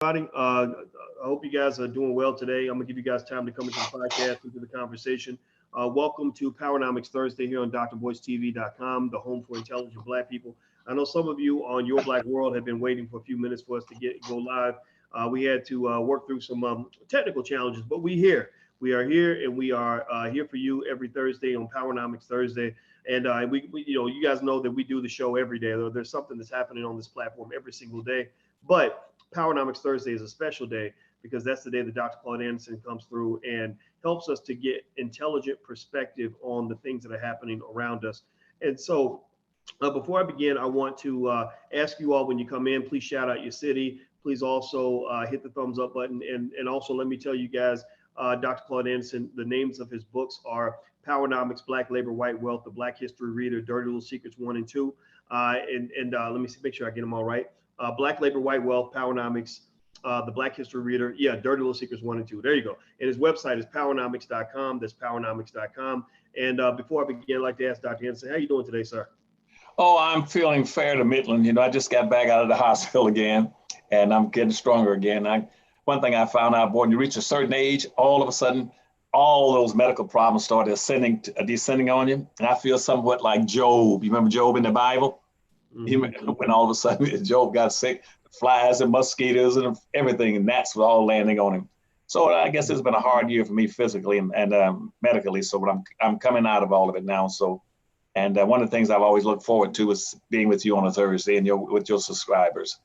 Everybody. I hope you guys are doing well today. I'm gonna give you guys time to come into the podcast, into the conversation. Welcome to Powernomics Thursday here on drboycetv.com, the home for intelligent Black people. I know some of you on Your Black World have been waiting for a few minutes for us to go live. We had to work through some technical challenges, but we are here, and we are here for you every Thursday on Powernomics Thursday. And you guys know that we do the show every day. There's something that's happening on this platform every single day, but Powernomics Thursday is a special day because that's the day that Dr. Claud Anderson comes through and helps us to get intelligent perspective on the things that are happening around us. And so before I begin, I want to ask you all, when you come in, please shout out your city. Please also hit the thumbs up button. And also let me tell you guys, Dr. Claud Anderson, the names of his books are Powernomics, Black Labor, White Wealth, The Black History Reader, Dirty Little Secrets 1 and 2. Let me make sure I get them all right. Black Labor, White Wealth, Powernomics, The Black History Reader, Dirty Little Secrets 1 and 2. There you go. And his website is powernomics.com. That's powernomics.com. And before I begin, I'd like to ask Dr. Anderson, how are you doing today, sir? Oh, I'm feeling fair to Midland. I just got back out of the hospital again, and I'm getting stronger again. One thing I found out, boy, when you reach a certain age, all of a sudden, all those medical problems start descending on you. And I feel somewhat like Job. You remember Job in the Bible? Mm-hmm. When all of a sudden Job got sick, flies and mosquitoes and everything, and gnats were all landing on him. So I guess it's been a hard year for me physically and medically. So I'm coming out of all of it now. So, and one of the things I've always looked forward to is being with you on a Thursday and with your subscribers.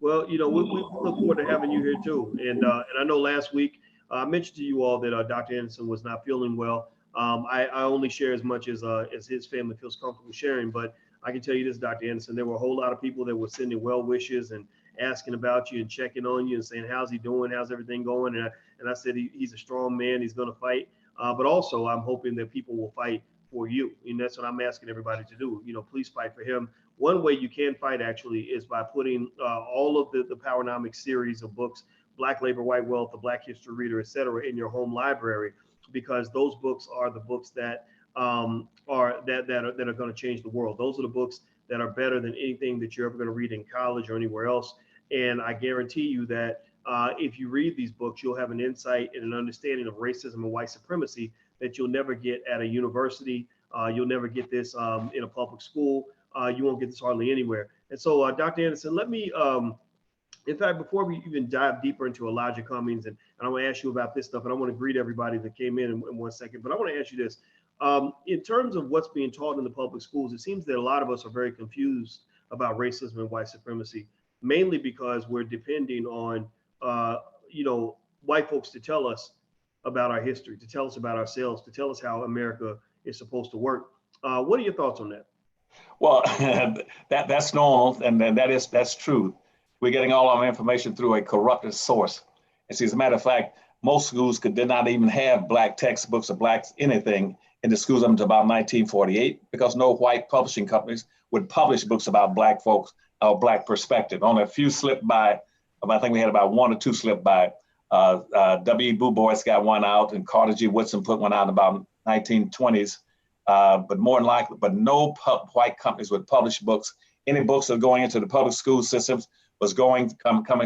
Well, we look forward to having you here too. And I know last week I mentioned to you all that Dr. Anderson was not feeling well. I only share as much as his family feels comfortable sharing, but I can tell you this, Dr. Anderson, there were a whole lot of people that were sending well wishes and asking about you and checking on you and saying, how's he doing? How's everything going? And I said, he's a strong man. He's going to fight. But also, I'm hoping that people will fight for you. And that's what I'm asking everybody to do. Please fight for him. One way you can fight, actually, is by putting all of the Powernomics series of books, Black Labor, White Wealth, The Black History Reader, et cetera, in your home library, because those books are the books that are going to change the world. Those are the books that are better than anything that you're ever going to read in college or anywhere else. And I guarantee you that if you read these books, you'll have an insight and an understanding of racism and white supremacy that you'll never get at a university. You'll never get this in a public school. You won't get this hardly anywhere. And so, Dr. Anderson, let me, in fact, before we even dive deeper into Elijah Cummings, and I want to ask you about this stuff, and I want to greet everybody that came in 1 second, but I want to ask you this. In terms of what's being taught in the public schools, it seems that a lot of us are very confused about racism and white supremacy, mainly because we're depending on, white folks to tell us about our history, to tell us about ourselves, to tell us how America is supposed to work. What are your thoughts on that? Well, that's normal, and that's true. We're getting all our information through a corrupted source. And see, as a matter of fact, most schools did not even have Black textbooks or Black anything in the schools up until about 1948, because no white publishing companies would publish books about Black folks or Black perspective. Only a few slipped by. I think we had about 1 or 2 slipped by. W. Boyce got one out, and Carter G. Woodson put one out in about 1920s. But more than likely, but no white companies would publish books. Any books that are going into the public school systems was coming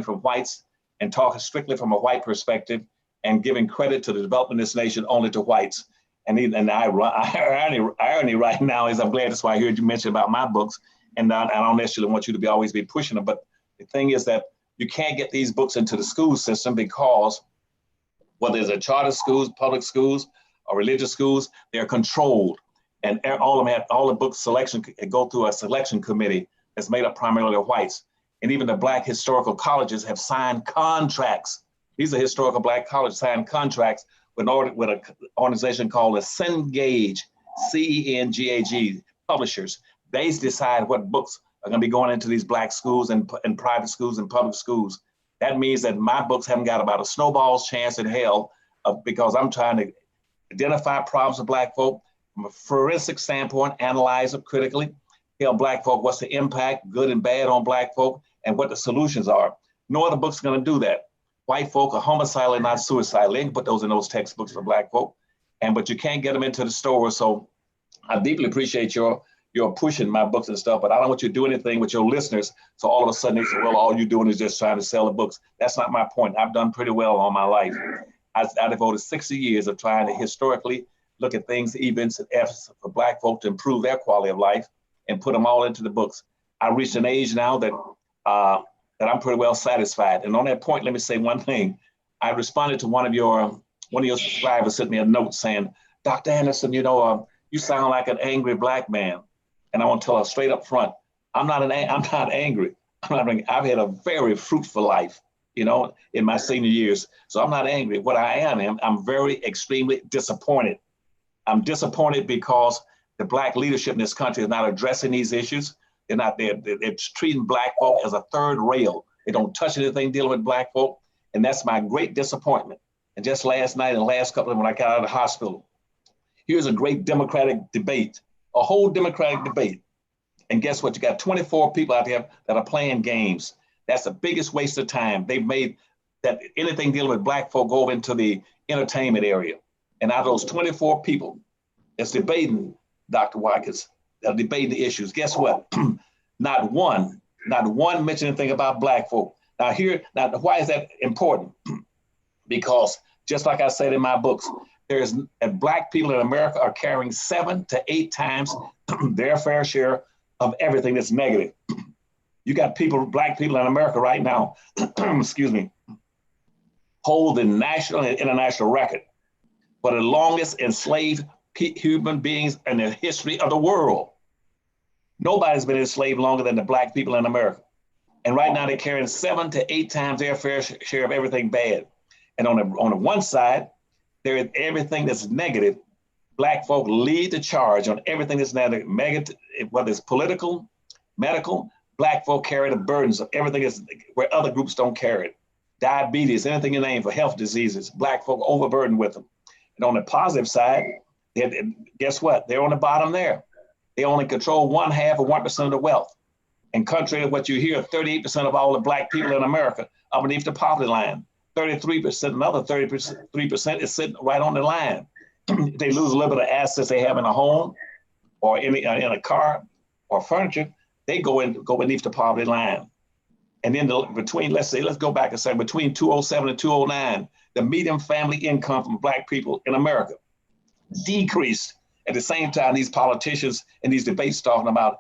from whites and talking strictly from a white perspective and giving credit to the development of this nation only to whites. And irony right now is, I'm glad that's why I heard you mention about my books, and I don't necessarily want you to always be pushing them, but the thing is that you can't get these books into the school system because whether it's a charter schools, public schools, or religious schools, they're controlled. And all the book selection go through a selection committee that's made up primarily of whites. And even the Black historical colleges have signed contracts. These are historical Black colleges signed contracts with an organization called the Cengage, CENGAG publishers. They decide what books are going to be going into these Black schools and private schools and public schools. That means that my books haven't got about a snowball's chance in hell because I'm trying to identify problems with Black folk from a forensic standpoint, analyze them critically, tell Black folk what's the impact, good and bad, on Black folk, and what the solutions are. No other book's going to do that. White folk are homicidal and not suicidal. They can put those in those textbooks for Black folk, but you can't get them into the stores. So I deeply appreciate your you're pushing my books and stuff, but I don't want you to do anything with your listeners. So all of a sudden they say, well, all you're doing is just trying to sell the books. That's not my point. I've done pretty well all my life. I devoted 60 years of trying to historically look at things, events, and efforts for Black folk to improve their quality of life and put them all into the books. I reached an age now that I'm pretty well satisfied. And on that point, let me say one thing. I responded to one of your subscribers sent me a note saying, Dr. Anderson, you sound like an angry Black man. And I want to tell her straight up front, I'm not angry. I've had a very fruitful life, in my senior years. So I'm not angry. What I am, I'm very extremely disappointed. I'm disappointed because the Black leadership in this country is not addressing these issues. They're treating Black folk as a third rail. They don't touch anything dealing with Black folk. And that's my great disappointment. And just last night and the last couple of when I got out of the hospital, here's a great Democratic debate, a whole Democratic debate. And guess what? You got 24 people out there that are playing games. That's the biggest waste of time. They've made that anything dealing with Black folk go over into the entertainment area. And out of those 24 people that's debating, Dr. Watkins, that are debating the issues, guess what? Not one mentioned anything about Black folk. Now why is that important? Because just like I said in my books, Black people in America are carrying 7 to 8 times their fair share of everything that's negative. You got Black people in America right now, excuse me, hold the national and international record for the longest enslaved human beings in the history of the world. Nobody's been enslaved longer than the Black people in America. And right now they're carrying 7 to 8 times their fair share of everything bad. And on the one side, there is everything that's negative. Black folk lead the charge on everything that's negative, whether it's political, medical. Black folk carry the burdens of everything where other groups don't carry it. Diabetes, anything you name for health diseases, Black folk overburdened with them. And on the positive side, guess what? They're on the bottom there. They only control 1/2 of 1% of the wealth. And contrary to what you hear, 38% of all the Black people in America are beneath the poverty line. 33%, another 33% is sitting right on the line. They lose a little bit of assets they have in a home or in a car or furniture, they go beneath the poverty line. And then let's go back and say between 2007 and 2009, the median family income from Black people in America decreased. At the same time, these politicians in these debates talking about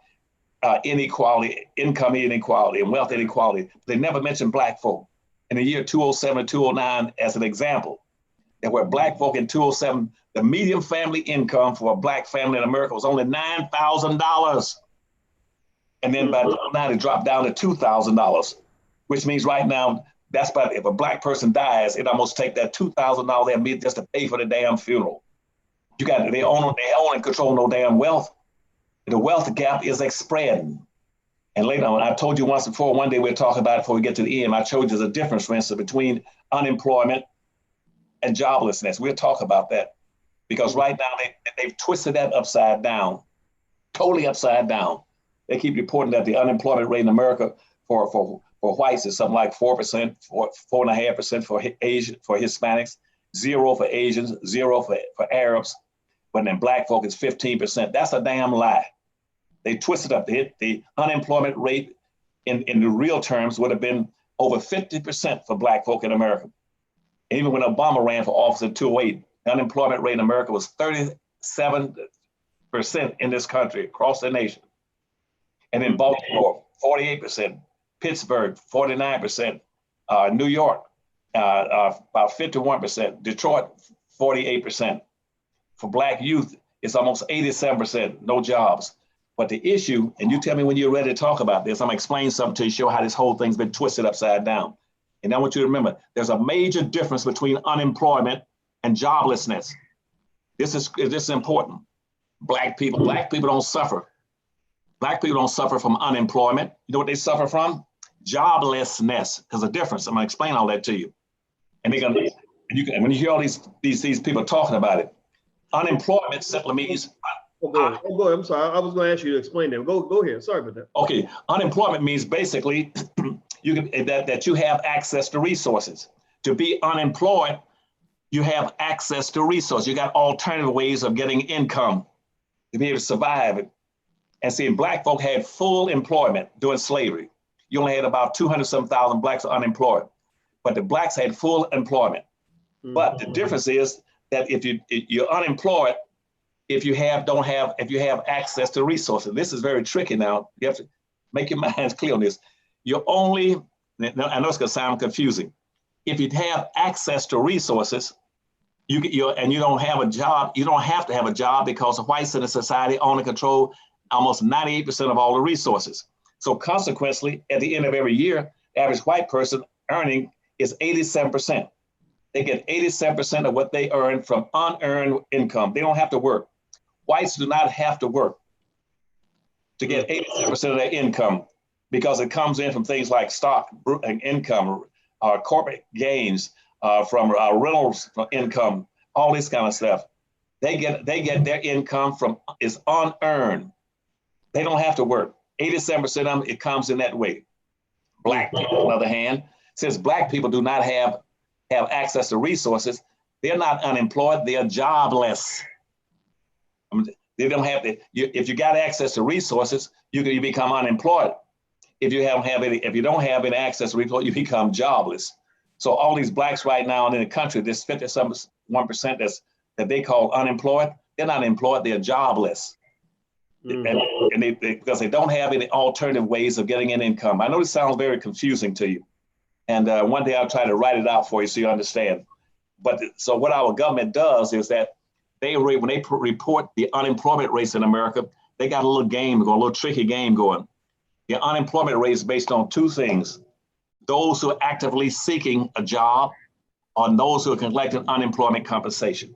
inequality, income inequality, and wealth inequality. They never mentioned Black folk. In the year 2007 and 2009, as an example, that where Black folk in 2007, the median family income for a Black family in America was only $9,000. And then by 2009, it dropped down to $2,000, which means right now, that's about, if a Black person dies, it almost take that $2,000 they need just to pay for the damn funeral. They own and control no damn wealth. The wealth gap is spreading. And later on, I told you once before, one day we'll talk about it before we get to the end. I showed you the difference, for instance, between unemployment and joblessness. We'll talk about that because right now they've twisted that upside down, totally upside down. They keep reporting that the unemployment rate in America for whites is something like 4%, 4.5% for Asian, for Hispanics, 0 for Asians, 0 for Arabs, but then Black folk is 15%. That's a damn lie. They twisted up the unemployment rate in the real terms would have been over 50% for Black folk in America. And even when Obama ran for office in 2008, the unemployment rate in America was 37% in this country, across the nation. And in Baltimore, 48%, Pittsburgh, 49%, New York, about 51%, Detroit, 48%. For Black youth, it's almost 87%, no jobs. But the issue, and you tell me when you're ready to talk about this, I'm gonna explain something to show how this whole thing's been twisted upside down. And I want you to remember, there's a major difference between unemployment and joblessness. This is important. Black people don't suffer. Black people don't suffer from unemployment. You know what they suffer from? Joblessness. There's a difference. I'm gonna explain all that to you. And when you hear all these people talking about it, unemployment simply means. Go ahead. I'm sorry. I was going to ask you to explain that. Go ahead. Sorry about that. Okay. Unemployment means basically that you have access to resources. To be unemployed, you have access to resources. You got alternative ways of getting income to be able to survive it. And see, black folk had full employment during slavery. You only had about 200-some-thousand blacks unemployed, but the blacks had full employment. But the difference is that if you're unemployed, if you have access to resources. This is very tricky now. You have to make your minds clear on this. You're only, I know it's gonna sound confusing. If you have access to resources, you don't have a job, you don't have to have a job because the whites in the society own and control almost 98% of all the resources. So consequently, at the end of every year, the average white person earning is 87%. They get 87% of what they earn from unearned income. They don't have to work. Whites do not have to work to get 87% of their income because it comes in from things like stock income, corporate gains, from rentals income, all this kind of stuff. They get their income from is unearned. They don't have to work. 87% of them, it comes in that way. Black people, on the other hand, since black people do not have access to resources, they're not unemployed, they are jobless. They don't have if you got access to resources, you become unemployed. If you don't have any access to resources, you become jobless. So all these blacks right now in the country, this 51% that they call unemployed, they're not employed, they're jobless. And because they don't have any alternative ways of getting an income. I know this sounds very confusing to you. And one day I'll try to write it out for you so you understand. But so what our government does is that when they report the unemployment rates in America, they got a little game going, a little tricky game going. The unemployment rate is based on two things: those who are actively seeking a job, or those who are collecting unemployment compensation.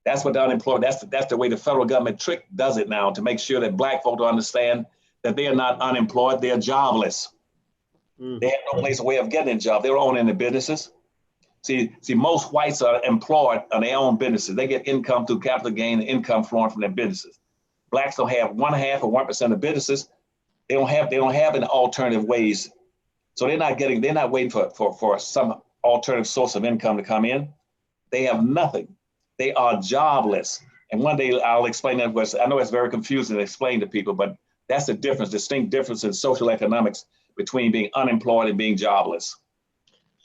That's what the unemployment, that's the way the federal government does it now, to make sure that black folk understand that they are not unemployed, they are jobless. They have no place, a way of getting a job. They're owning the businesses. See, most whites are employed on their own businesses. They get income through capital gain and income flowing from their businesses. Blacks don't have 1/2 or 1% of businesses. They don't have any alternative ways. So they're not waiting for some alternative source of income to come in. They have nothing. They are jobless. And one day I'll explain that. I know it's very confusing to explain to people, but that's the difference, distinct difference in social economics between being unemployed and being jobless.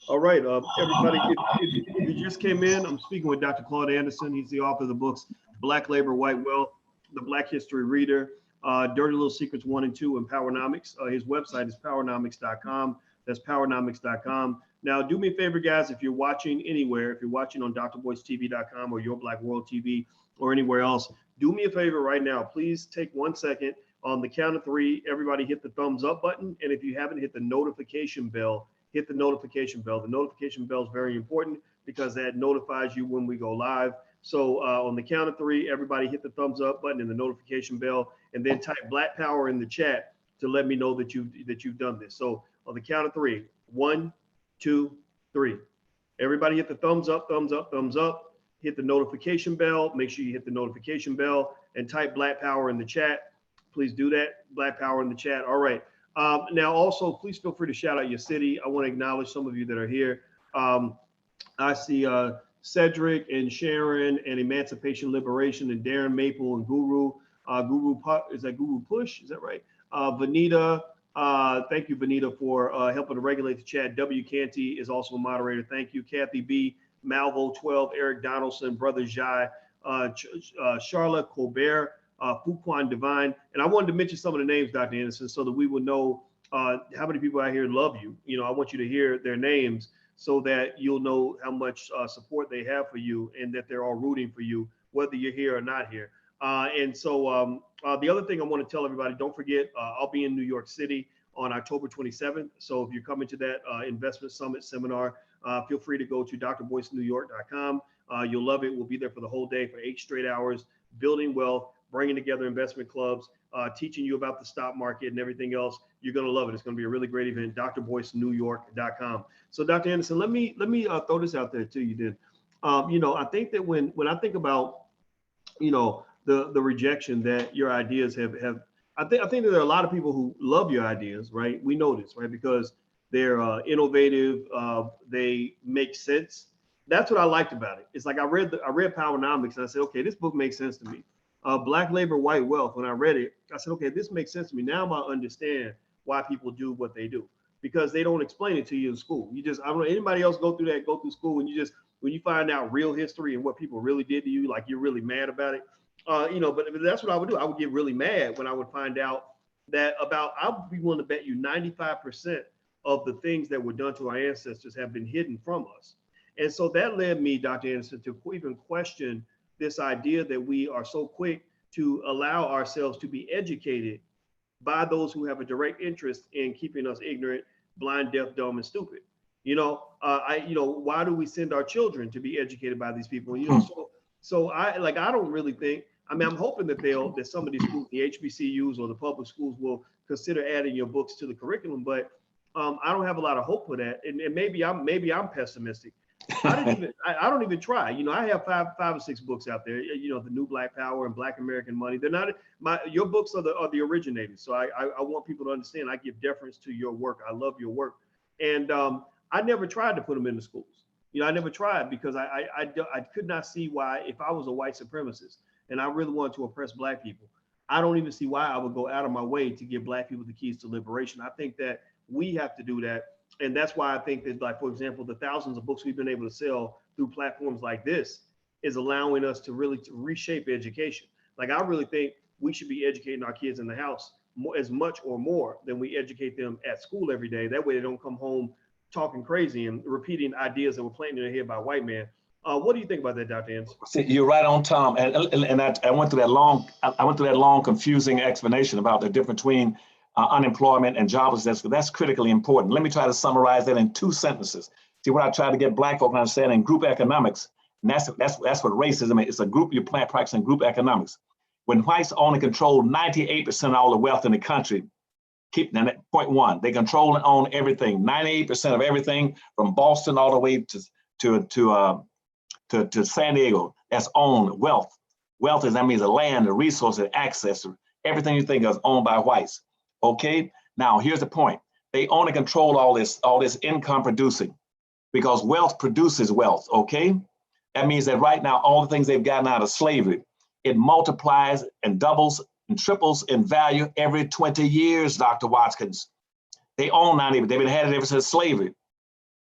All right, everybody, if you just came in, I'm speaking with Dr. Claud Anderson. He's the author of the books Black Labor, White Wealth, The Black History Reader, Dirty Little Secrets 1 and 2, and Powernomics. His website is powernomics.com. That's powernomics.com. Now, do me a favor, guys, if you're watching anywhere, if you're watching on drboycetv.com or Your Black World TV or anywhere else, do me a favor right now. Please take 1 second. On the count of 3, everybody hit the thumbs up button. And if you haven't hit the notification bell, hit the notification bell. The notification bell is very important because that notifies you when we go live. So on the count of 3, everybody hit the thumbs up button and the notification bell, and then type Black Power in the chat to let me know that you've done this. So on the count of 3, 1, 2, 3. Everybody hit the thumbs up, thumbs up, thumbs up. Hit the notification bell. Make sure you hit the notification bell and type Black Power in the chat. Please do that. Black Power in the chat. All right. Now, also, please feel free to shout out your city. I want to acknowledge some of you that are here. I see Cedric and Sharon and Emancipation Liberation and Darren Maple and Guru. Is that Guru Push? Is that right? Vanita. Thank you, Vanita, for helping to regulate the chat. W. Canty is also a moderator. Thank you. Kathy B. Malvo 12, Eric Donaldson, Brother Jai, Charlotte Colbert, Fuquan Divine. And I wanted to mention some of the names, Dr. Anderson, so that we will know how many people out here love you. You know, I want you to hear their names so that you'll know how much support they have for you and that they're all rooting for you, whether you're here or not here. And so the other thing I want to tell everybody, don't forget, I'll be in New York City on October 27th. So if you're coming to that investment summit seminar, feel free to go to drboycenewyork.com. You'll love it. We'll be there for the whole day for 8 straight hours, building wealth, bringing together investment clubs, teaching you about the stock market and everything else. You're going to love it. It's going to be a really great event. drboycenewyork.com. So Dr. Anderson, let me throw this out there to you then. You know, I think that when I think about, you know, the rejection that your ideas have I think that there are a lot of people who love your ideas, right? We know this, right? Because they're innovative, they make sense. That's what I liked about it. It's like I read Powernomics and I said, okay, this book makes sense to me. Black labor, white wealth. When I read it, I said, okay, this makes sense to me. Now I understand why people do what they do, because they don't explain it to you in school. You just, I don't know, anybody else go through school, and when you find out real history and what people really did to you, like you're really mad about it. But that's what I would do. I would get really mad when I would find out I would be willing to bet you 95% of the things that were done to our ancestors have been hidden from us. And so that led me, Dr. Anderson, to even question this idea that we are so quick to allow ourselves to be educated by those who have a direct interest in keeping us ignorant, blind, deaf, dumb, and stupid. Why do we send our children to be educated by these people? I don't really think, I'm hoping that some of these schools, the HBCUs or the public schools, will consider adding your books to the curriculum, but I don't have a lot of hope for that. And maybe I'm pessimistic. I don't even try. I have five or six books out there. The New Black Power and Black American Money. They're not your books are the originators. So I want people to understand. I give deference to your work. I love your work, and I never tried to put them in the schools. I never tried because I could not see why, if I was a white supremacist and I really wanted to oppress Black people, I don't even see why I would go out of my way to give Black people the keys to liberation. I think that we have to do that. And that's why I think that, like, for example, the thousands of books we've been able to sell through platforms like this is allowing us to really reshape education. Like, I really think we should be educating our kids in the house as much or more than we educate them at school every day. That way they don't come home talking crazy and repeating ideas that were planted in their head by a white man. What do you think about that, Dr. Anderson? See, you're right on, Tom. And I went through that long, confusing explanation about the difference between unemployment and joblessness. That's critically important. Let me try to summarize that in 2 sentences. See, what I try to get Black folk to understand in group economics, and that's what racism is. It's a group, you're practicing group economics. When whites only control 98% of all the wealth in the country, point one, they control and own everything. 98% of everything from Boston all the way to San Diego. That's owned wealth. Wealth that means the land, the resources, access, everything you think of is owned by whites. Okay, now here's the point. They only control all this income producing, because wealth produces wealth, okay? That means that right now, all the things they've gotten out of slavery, it multiplies and doubles and triples in value every 20 years, Dr. Watkins. They own 90, but they've had it ever since slavery.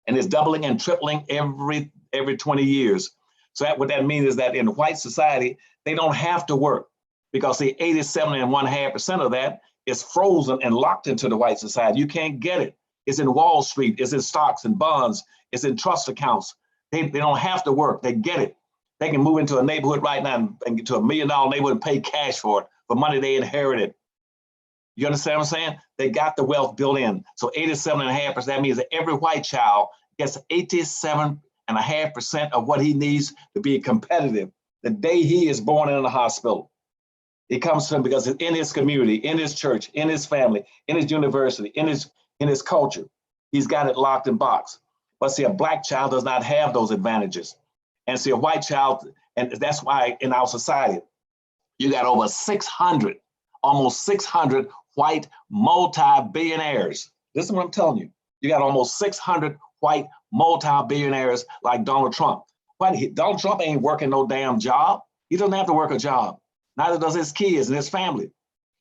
And it's doubling and tripling every 20 years. So what that means is that in white society, they don't have to work, because the 87.5% of that is frozen and locked into the white society. You can't get it. It's in Wall Street, it's in stocks and bonds, it's in trust accounts. They don't have to work, they get it. They can move into a neighborhood right now and get to $1 million neighborhood and pay cash for it, for money they inherited. You understand what I'm saying? They got the wealth built in. So 87.5%, that means that every white child gets 87.5% of what he needs to be competitive the day he is born in the hospital. It comes to him because it's in his community, in his church, in his family, in his university, in his culture. He's got it locked and boxed. But see, a Black child does not have those advantages. And see, a white child, and that's why in our society, you got over 600, almost 600 white multi-billionaires. This is what I'm telling you. You got almost 600 white multi-billionaires like Donald Trump. Donald Trump ain't working no damn job. He doesn't have to work a job. Neither does his kids and his family.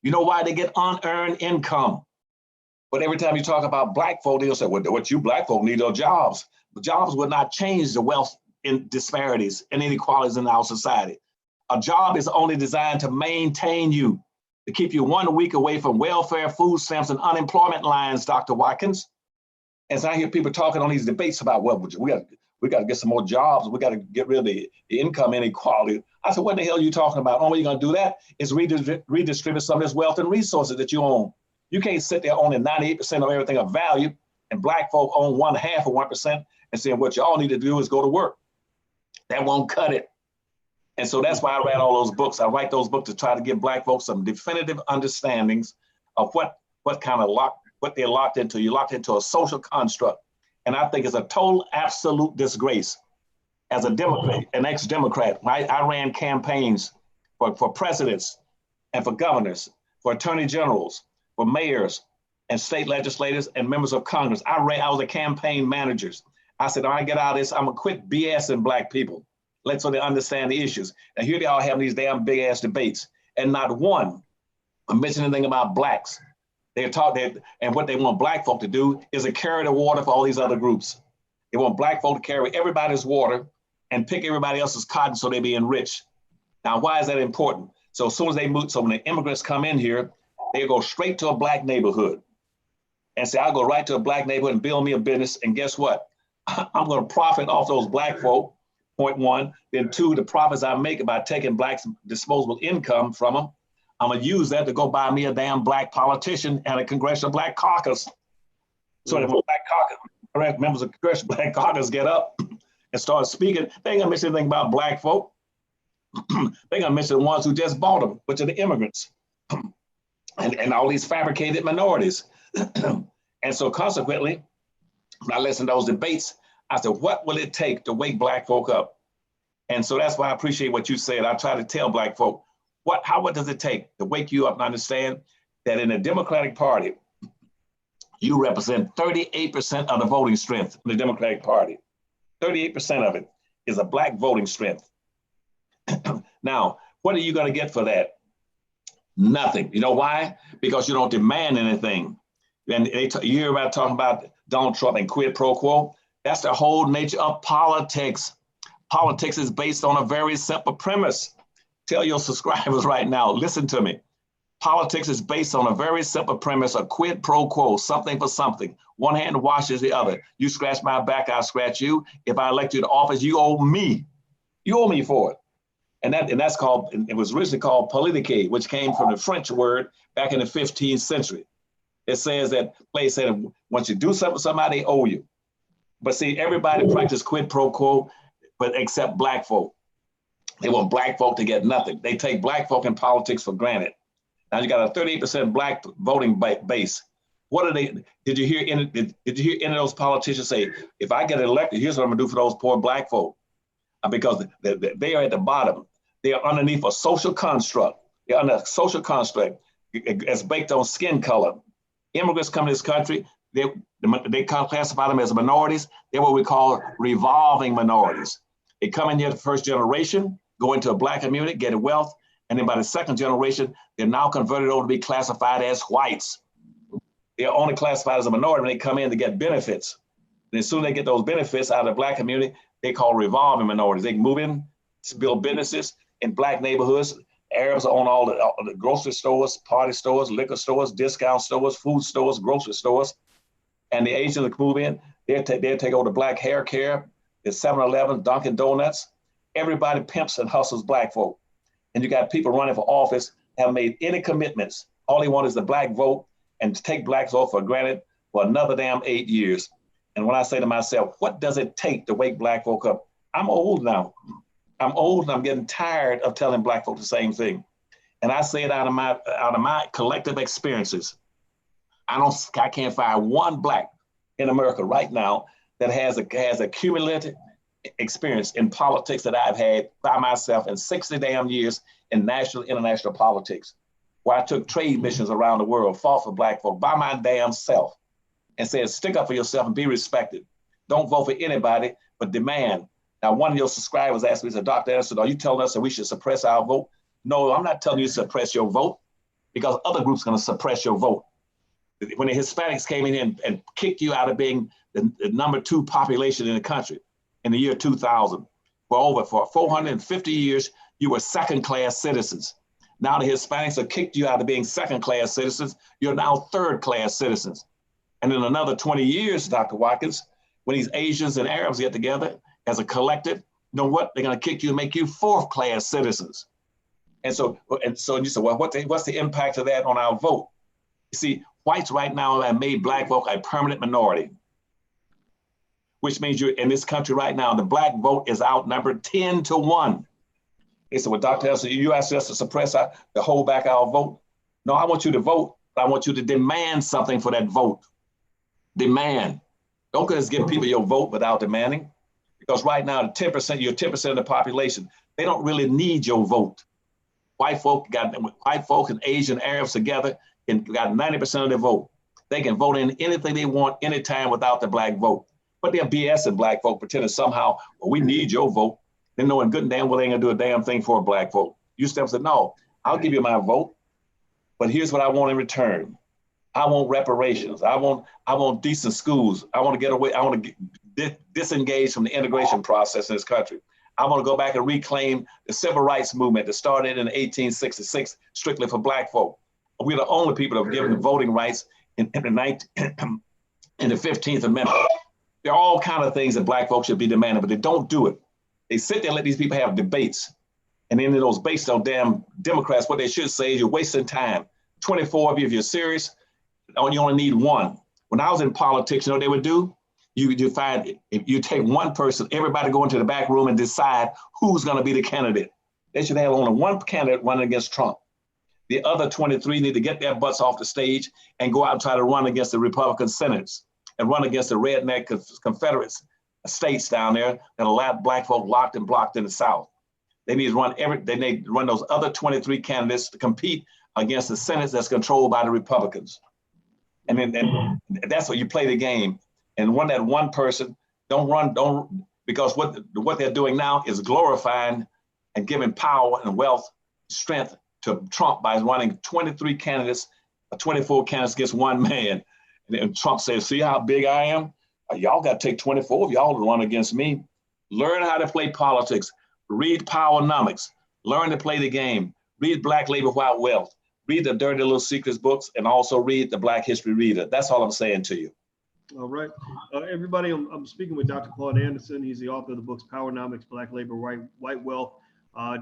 You know why? They get unearned income. But every time you talk about Black folk, they'll say, well, what you Black folk need are jobs. But jobs would not change the wealth in disparities and inequalities in our society. A job is only designed to maintain you, to keep you 1 week away from welfare, food stamps, and unemployment lines, Dr. Watkins. As I hear people talking on these debates about, well, we got to get some more jobs. We got to get rid of the income inequality. I said, what the hell are you talking about? The only way you're going to do that is redistribute some of this wealth and resources that you own. You can't sit there owning 98% of everything of value, and Black folk own 1/2 of 1% and saying what y'all need to do is go to work. That won't cut it. And so that's why I write all those books. I write those books to try to give Black folks some definitive understandings of what they're locked into. You're locked into a social construct. And I think it's a total absolute disgrace. As a Democrat, an ex-Democrat, I ran campaigns for presidents and for governors, for attorney generals, for mayors and state legislators and members of Congress. I was a campaign manager. I said, I get out of this, I'm gonna quit BSing Black people. so they understand the issues. And here they are having these damn big ass debates, and not one mention anything about blacks. They talk that, and what they want black folk to do is to carry the water for all these other groups. They want black folk to carry everybody's water and pick everybody else's cotton so they be enriched. Now, why is that important? So as soon as they move, so when the immigrants come in here, they go straight to a black neighborhood and say, I'll go right to a black neighborhood and build me a business. And guess what? I'm going to profit off those black folk, point one. Then two, the profits I make by taking blacks' disposable income from them, I'm going to use that to go buy me a damn black politician and a Congressional Black Caucus. So that when Black Caucus, members of the Congressional Black Caucus get up and start speaking, they ain't going to mention anything about black folk. They're going to mention the ones who just bought them, which are the immigrants and all these fabricated minorities. And so consequently, when I listened to those debates, I said, what will it take to wake black folk up? And so that's why I appreciate what you said. I try to tell black folk, what does it take to wake you up and understand that in the Democratic Party, you represent 38% of the voting strength in the Democratic Party. 38% of it is a black voting strength. Now, what are you going to get for that? Nothing. You know why? Because you don't demand anything. And you hear about talking about Donald Trump and quid pro quo. That's the whole nature of politics. Politics is based on a very simple premise. Tell your subscribers right now, listen to me. Politics is based on a very simple premise, a quid pro quo, something for something. One hand washes the other. You scratch my back, I'll scratch you. If I elect you to office, you owe me. You owe me for it. And that's called, it was originally called politique, which came from the French word back in the 15th century. It says that place said, once you do something for somebody, they owe you. But see, everybody practice quid pro quo, but except black folk. They want black folk to get nothing. They take black folk in politics for granted. Now you got a 38% black voting base. What are they? Did you hear any of those politicians say, if I get elected, here's what I'm gonna do for those poor black folk? Because they are at the bottom. They are underneath a social construct. They're under a social construct. It's based on skin color. Immigrants come to this country, they classify them as minorities. They're what we call revolving minorities. They come in here the first generation, go into a black community, get wealth, and then by the second generation, they're now converted over to be classified as whites. They're only classified as a minority when they come in to get benefits. And as soon as they get those benefits out of the black community, they call revolving minorities. They can move in, build businesses in black neighborhoods. Arabs own all the grocery stores, party stores, liquor stores, discount stores, food stores, grocery stores. And the Asians that move in, they'll take over the black hair care, the 7-Eleven, Dunkin' Donuts. Everybody pimps and hustles black folk. And you got people running for office, have made any commitments. All they want is the black vote and to take blacks off for granted for another damn 8 years. And when I say to myself, what does it take to wake black folk up? I'm old now. I'm old and I'm getting tired of telling black folk the same thing. And I say it out of my collective experiences. I can't find one black in America right now that has a cumulative experience in politics that I've had by myself in 60 damn years in national, international politics, where I took trade missions around the world, fought for black folk by my damn self, and said, stick up for yourself and be respected. Don't vote for anybody, but demand. Now, one of your subscribers asked me, said, Dr. Anderson, are you telling us that we should suppress our vote? No, I'm not telling you to suppress your vote, because other groups are going to suppress your vote. When the Hispanics came in and kicked you out of being the number 2 population in the country in the year 2000, for 450 years, you were second-class citizens. Now the Hispanics have kicked you out of being second-class citizens. You're now third-class citizens. And in another 20 years, Dr. Watkins, when these Asians and Arabs get together as a collective, you know what? They're going to kick you and make you fourth-class citizens. And so you say, well, what's the impact of that on our vote? You see, whites right now have made black folk a permanent minority, which means you're in this country right now, the black vote is outnumbered 10-1. They said, well, Dr. Anderson, you asked us to suppress to hold back our vote. No, I want you to vote, but I want you to demand something for that vote. Demand. Don't just give people your vote without demanding, because right now, you're 10% of the population. They don't really need your vote. White folk and Asian Arabs together got 90% of the vote. They can vote in anything they want anytime without the black vote. But they're BSing black folk, pretending somehow, well, we need your vote. They knowing good and damn well they ain't gonna do a damn thing for a black vote. You step and say, no, I'll give you my vote, but here's what I want in return. I want reparations. I want decent schools. I want to get away. I want to disengage from the integration process in this country. I want to go back and reclaim the civil rights movement that started in 1866 strictly for black folk. We're the only people that have given the voting rights in the 15th Amendment. There are all kinds of things that black folks should be demanding, but they don't do it. They sit there and let these people have debates. And then in those based on damn Democrats, what they should say is you're wasting time. 24 of you, if you're serious, you only need one. When I was in politics, you know what they would do? You find, if you take one person, everybody go into the back room and decide who's gonna be the candidate. They should have only one candidate running against Trump. The other 23 need to get their butts off the stage and go out and try to run against the Republican senators and run against the redneck Confederates states down there that allow black folk locked and blocked in the South. They need to run those other 23 candidates to compete against the Senate that's controlled by the Republicans. And then that's what you play the game. And when that one person because what they're doing now is glorifying and giving power and wealth, strength to Trump by running 23 candidates, 24 candidates against one man. And then Trump says, see how big I am? Y'all got to take 24 of y'all to run against me. Learn how to play politics. Read Powernomics. Learn to play the game. Read Black Labor, White Wealth. Read the Dirty Little Secrets books, and also read the Black History Reader. That's all I'm saying to you. All right. Everybody, I'm speaking with Dr. Claud Anderson. He's the author of the books Powernomics, Black Labor, White Wealth,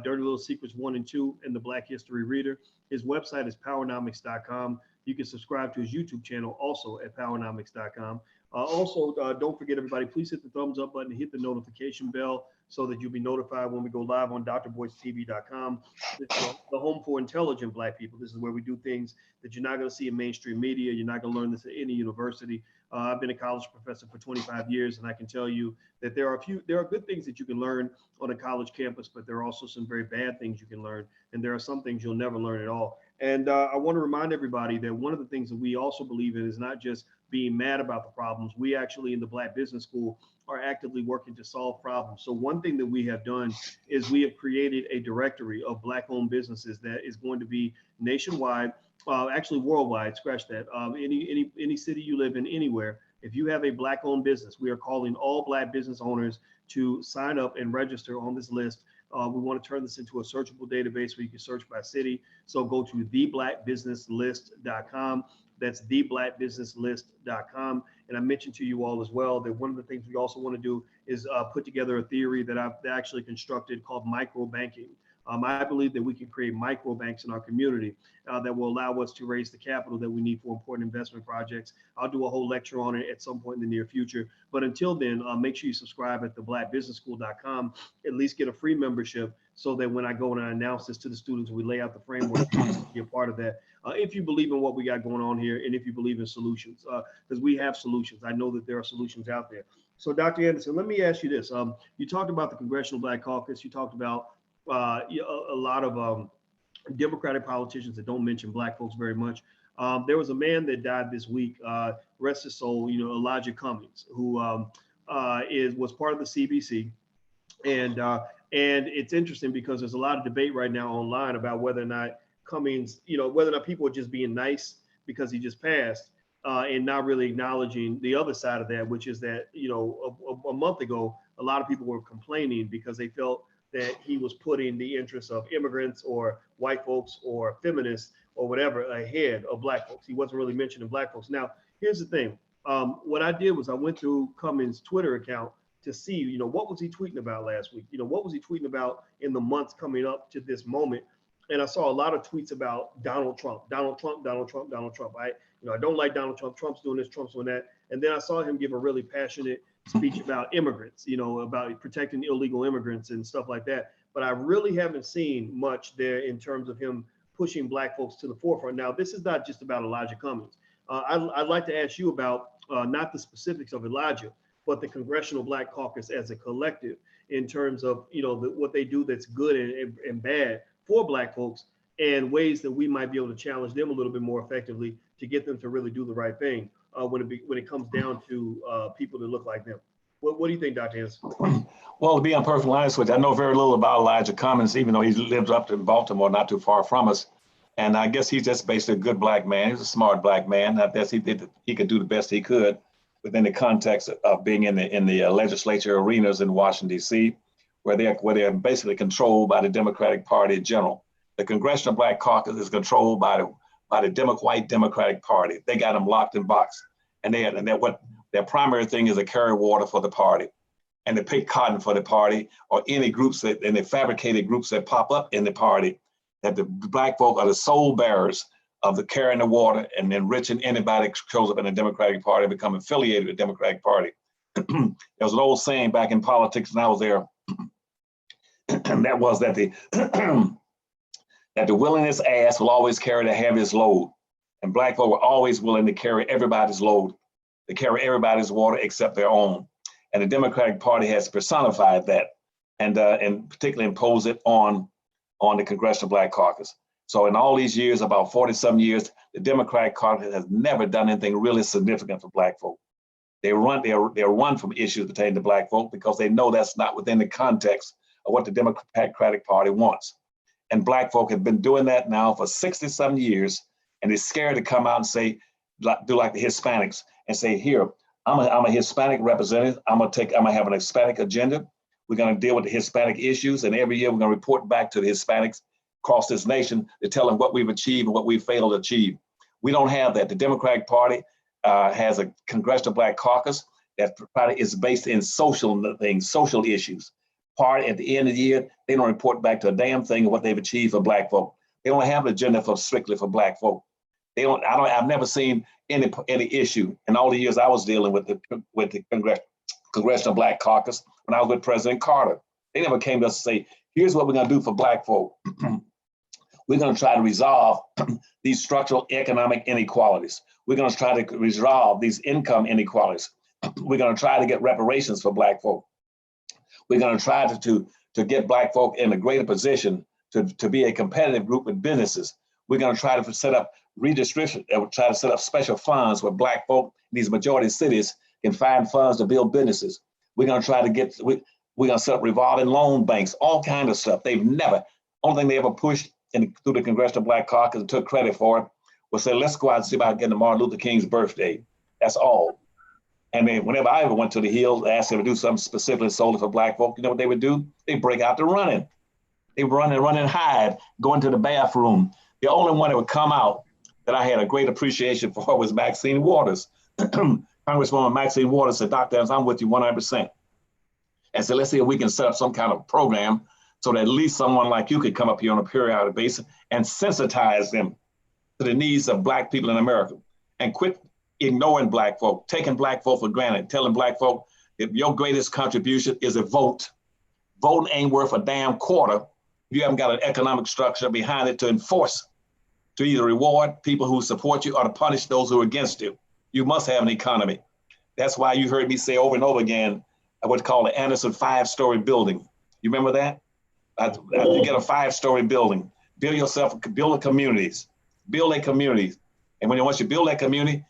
Dirty Little Secrets 1 and 2, and the Black History Reader. His website is powernomics.com. You can subscribe to his YouTube channel also at powernomics.com. Also, don't forget, everybody, please hit the thumbs up button, hit the notification bell so that you'll be notified when we go live on drboycetv.com. It's the home for intelligent Black people. This is where we do things that you're not going to see in mainstream media. You're not going to learn this at any university. I've been a college professor for 25 years, and I can tell you that there are good things that you can learn on a college campus, but there are also some very bad things you can learn, and there are some things you'll never learn at all. And I want to remind everybody that one of the things that we also believe in is not just being mad about the problems. We actually, in the Black Business School, are actively working to solve problems. So one thing that we have done is we have created a directory of Black-owned businesses that is going to be nationwide, actually worldwide, scratch that. Any city you live in, anywhere, if you have a Black-owned business, we are calling all Black business owners to sign up and register on this list. We want to turn this into a searchable database where you can search by city. So go to theblackbusinesslist.com. That's theblackbusinesslist.com. And I mentioned to you all as well that one of the things we also want to do is put together a theory that I've actually constructed called micro banking. I believe that we can create micro banks in our community that will allow us to raise the capital that we need for important investment projects. I'll do a whole lecture on it at some point in the near future. But until then, make sure you subscribe at theblackbusinessschool.com, at least get a free membership so that when I go and I announce this to the students, we lay out the framework to be a part of that. If you believe in what we got going on here and if you believe in solutions, because we have solutions. I know that there are solutions out there. So Dr. Anderson, let me ask you this. You talked about the Congressional Black Caucus. You talked about a lot of Democratic politicians that don't mention Black folks very much. There was a man that died this week, rest his soul, Elijah Cummings, who was part of the CBC. And it's interesting because there's a lot of debate right now online about whether or not Cummings, whether or not people are just being nice because he just passed and not really acknowledging the other side of that, which is that, a month ago, a lot of people were complaining because they felt that he was putting the interests of immigrants or white folks or feminists or whatever ahead of Black folks. He wasn't really mentioning Black folks. Now, here's the thing. What I did was I went through Cummings' Twitter account to see, what was he tweeting about last week? What was he tweeting about in the months coming up to this moment? And I saw a lot of tweets about Donald Trump. I don't like Donald Trump. Trump's doing this, Trump's doing that. And then I saw him give a really passionate speech about immigrants, about protecting illegal immigrants and stuff like that. But I really haven't seen much there in terms of him pushing Black folks to the forefront. Now, this is not just about Elijah Cummings. I'd like to ask you about not the specifics of Elijah, but the Congressional Black Caucus as a collective in terms of, what they do that's good and bad for Black folks and ways that we might be able to challenge them a little bit more effectively to get them to really do the right thing when it comes down to people that look like them. What do you think, Dr. Henson? Well, to be perfectly honest with you, I know very little about Elijah Cummings, even though he lives up in Baltimore, not too far from us. And I guess he's just basically a good black man. He's a smart black man. I guess he could do the best he could within the context of being in the legislature arenas in Washington, D.C., where they're basically controlled by the Democratic Party in general. The Congressional Black Caucus is controlled by the white Democratic Party. They got them locked in box, and their primary thing is to carry water for the party, and to pick cotton for the party, or any groups and the fabricated groups that pop up in the party. That the black folk are the sole bearers of the carrying the water and enriching anybody that shows up in the Democratic Party, become affiliated with the Democratic Party. There was an old saying back in politics when I was there, and that was that the willingest ass will always carry the heaviest load. And black folk were always willing to carry everybody's load, to carry everybody's water except their own. And the Democratic Party has personified that, and particularly imposed it on the Congressional Black Caucus. So in all these years, about 40-some years, the Democratic Caucus has never done anything really significant for black folk. They run from issues pertaining to black folk because they know that's not within the context of what the Democratic Party wants. And black folk have been doing that now for 60-some years, and they're scared to come out and say, do like the Hispanics and say, here, I'm a Hispanic representative. I'm gonna have an Hispanic agenda. We're going to deal with the Hispanic issues, and every year we're going to report back to the Hispanics across this nation to tell them what we've achieved and what we've failed to achieve. We don't have that. The Democratic Party has a Congressional Black Caucus that is based in social things, social issues. At the end of the year, they don't report back to a damn thing of what they've achieved for black folk. They don't have an agenda strictly for black folk. I've never seen any issue in all the years I was dealing with the Congressional Black Caucus when I was with President Carter. They never came to us and say, here's what we're going to do for black folk. We're going to try to resolve these structural economic inequalities. We're going to try to resolve these income inequalities. We're going to try to get reparations for black folk. We're going to try to get black folk in a greater position to be a competitive group with businesses. We're going to try to set up redistribution, try to set up special funds where black folk in these majority cities can find funds to build businesses. We're going to try to we're going to set up revolving loan banks, all kinds of stuff. Only thing they ever pushed through the Congressional Black Caucus and took credit for it was say, let's go out and see about getting to Martin Luther King's birthday. That's all. And then whenever I ever went to the Hill, asked them to do something specifically solely for black folk, you know what they would do? They break out to running. They run and hide, go into the bathroom. The only one that would come out that I had a great appreciation for was Maxine Waters. Congresswoman Maxine Waters said, Dr. Evans, I'm with you 100%. And so let's see if we can set up some kind of program so that at least someone like you could come up here on a periodic basis and sensitize them to the needs of black people in America and quit ignoring black folk, taking black folk for granted, telling black folk if your greatest contribution is a vote. Voting ain't worth a damn quarter if you haven't got an economic structure behind it to enforce, to either reward people who support you or to punish those who are against you. You must have an economy. That's why you heard me say over and over again, what's called the Anderson 5-story building. You remember that? You get a 5-story building, build a communities. And once you build that community,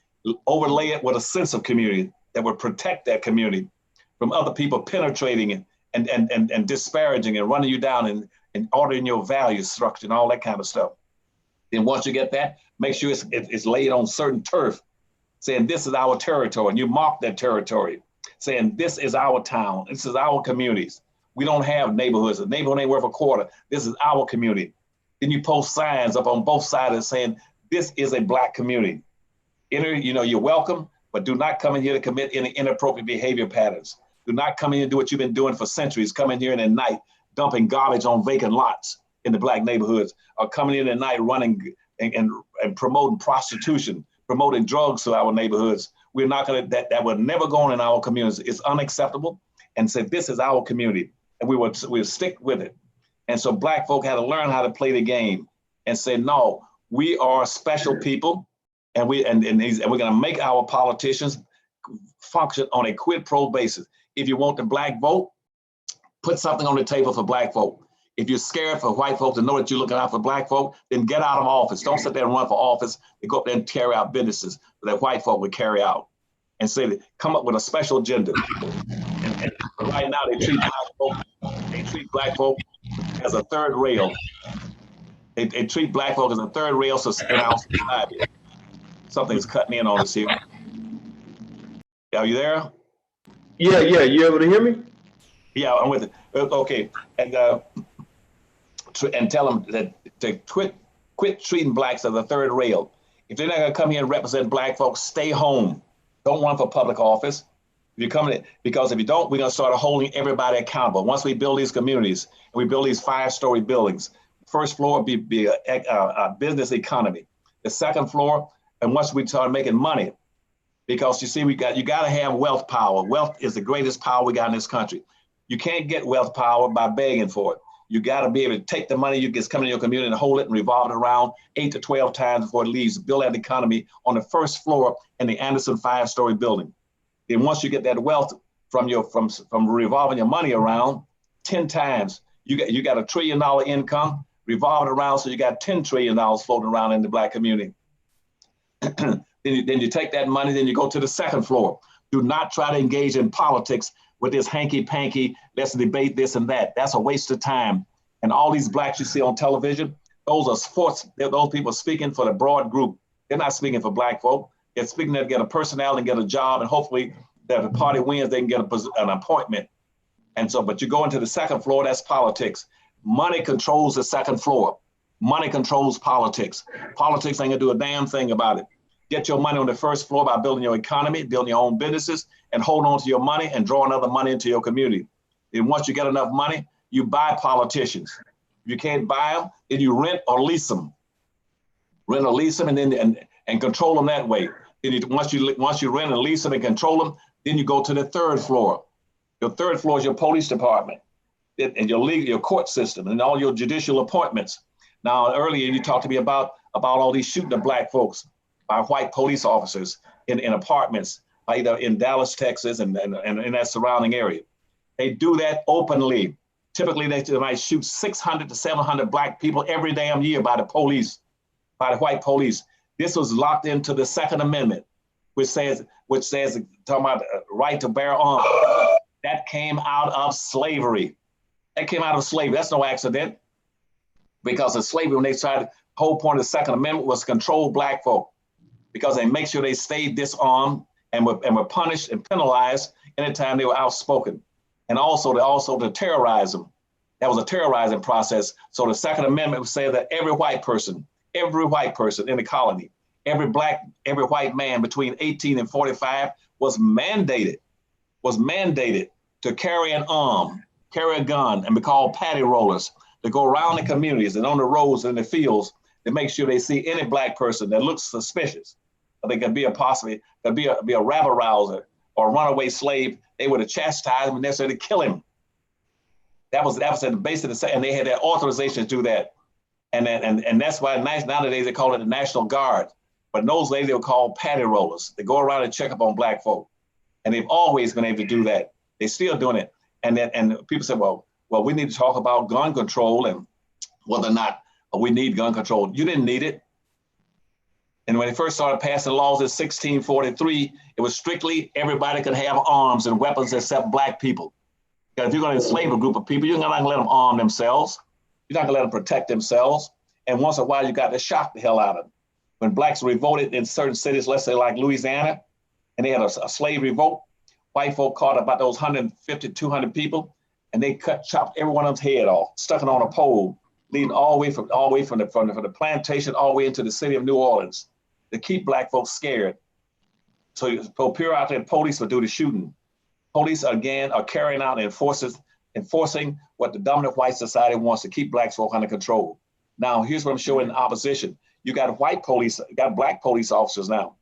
overlay it with a sense of community that would protect that community from other people penetrating it and disparaging and running you down and ordering your value structure and all that kind of stuff. Then once you get that, make sure it's laid on certain turf, saying this is our territory, and you mark that territory, saying this is our town, this is our communities. We don't have neighborhoods. A neighborhood ain't worth a quarter. This is our community. Then you post signs up on both sides saying this is a black community. You're welcome, but do not come in here to commit any inappropriate behavior patterns. Do not come in here and do what you've been doing for centuries, come in here at night, dumping garbage on vacant lots in the black neighborhoods, or coming in at night running and promoting prostitution, promoting drugs to our neighborhoods. We're not gonna, that will never go on in our communities. It's unacceptable. And say, this is our community, and we'll stick with it. And so black folk had to learn how to play the game and say, no, we are special people. And we're going to make our politicians function on a quid pro basis. If you want the black vote, put something on the table for black folk. If you're scared for white folks to know that you're looking out for black folk, then get out of office. Don't sit there and run for office and go up there and carry out businesses that white folk would carry out. And say, come up with a special agenda But right now they treat black folk as a third rail. They treat black folk as a third rail in our society. Something's cutting in on us here. Are you there? Yeah. You able to hear me? Yeah, I'm with it. Okay, and tell them that to quit treating blacks as a third rail. If they're not going to come here and represent black folks, stay home. Don't run for public office. If you're coming, because if you don't, we're going to start holding everybody accountable. Once we build these communities and we build these 5-story buildings, first floor be a business economy. The second floor, and once we start making money, because you see, you got to have wealth power. Wealth is the greatest power we got in this country. You can't get wealth power by begging for it. You got to be able to take the money you get coming in your community and hold it and revolve it around 8 to 12 times before it leaves. Build that economy on the first floor in the Anderson 5-story building. Then once you get that wealth from revolving your money around 10 times, you got $1 trillion income, revolve it around, so you got $10 trillion floating around in the black community. Then you take that money, then you go to the second floor. Do not try to engage in politics with this hanky-panky, let's debate this and that. That's a waste of time. And all these blacks you see on television, those are sports, those people speaking for the broad group. They're not speaking for black folk. They're speaking to get a personality and get a job, and hopefully that if the party wins, they can get an appointment. And so, but you go into the second floor, that's politics. Money controls the second floor. Money controls politics. Politics ain't gonna do a damn thing about it. Get your money on the first floor by building your economy, building your own businesses, and hold on to your money and draw another money into your community. And once you get enough money, you buy politicians. If you can't buy them, then you rent or lease them. Rent or lease them, and then and control them that way. Then once you rent and lease them and control them, then you go to the third floor. Your third floor is your police department and your court system and all your judicial appointments. Now, earlier you talked to me about all these shooting of black folks by white police officers in apartments, either in Dallas, Texas, and in that surrounding area. They do that openly. Typically, they might shoot 600 to 700 black people every damn year by the police, by the white police. This was locked into the Second Amendment, which says talking about right to bear arms. That came out of slavery. That came out of slavery. That's no accident. Because of slavery, when they tried, the whole point of the Second Amendment was to control black folk, because they make sure they stayed disarmed and were punished and penalized anytime they were outspoken. And also to terrorize them. That was a terrorizing process. So the Second Amendment would say that every white person in the colony, every white man between 18 and 45 was mandated to carry an arm, carry a gun, and be called paddy rollers, to go around the communities and on the roads and the fields to make sure they see any black person that looks suspicious. Or they could be a rabble rouser or a runaway slave. They would have chastised him and necessarily kill him. That was at the base of the, and they had that authorization to do that. And that's why nowadays they call it the National Guard. But in those days they were called paddy rollers. They go around and check up on black folk. And they've always been able to do that. They're still doing it. And people say, well, we need to talk about gun control and whether or not we need gun control. You didn't need it. And when they first started passing laws in 1643, it was strictly everybody could have arms and weapons except black people. Because if you're going to enslave a group of people, you're not going to let them arm themselves. You're not going to let them protect themselves. And once in a while, you got to shock the hell out of them. When blacks revolted in certain cities, let's say like Louisiana, and they had a slave revolt, white folk caught about those 150, 200 people, and they chopped every one of them's head off, stuck it on a pole, leading all the way from the plantation all the way into the city of New Orleans, to keep black folks scared. So pure out there, police would do the shooting. Police, again, are carrying out and enforcing what the dominant white society wants, to keep black folk under control. Now, here's what I'm showing in opposition. You got black police officers now.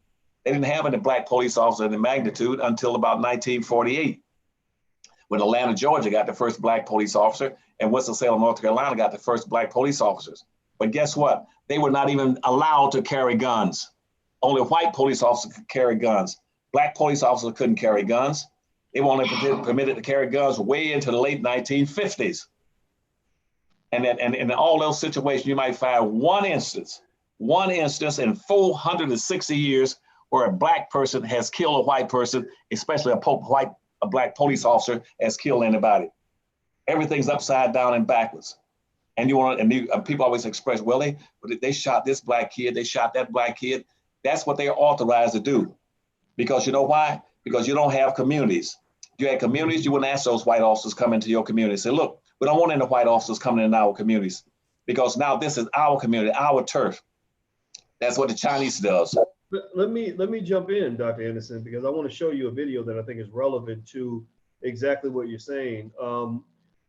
They didn't have any black police officers in the magnitude until about 1948, when Atlanta, Georgia got the first black police officer, and Winston-Salem, North Carolina got the first black police officers. But guess what? They were not even allowed to carry guns. Only white police officers could carry guns. Black police officers couldn't carry guns. They were only permitted to carry guns way into the late 1950s. And in all those situations, you might find one instance in 460 years where a black person has killed a white person, especially a white a black police officer has killed anybody. Everything's upside down and backwards. And people always express, well, they shot this black kid, they shot that black kid. That's what they're authorized to do. Because you know why? Because you don't have communities. If you had communities, you wouldn't ask those white officers come into your community. Say, look, we don't want any white officers coming in our communities because now this is our community, our turf. That's what the Chinese does. Let me jump in, Dr. Anderson, because I want to show you a video that I think is relevant to exactly what you're saying.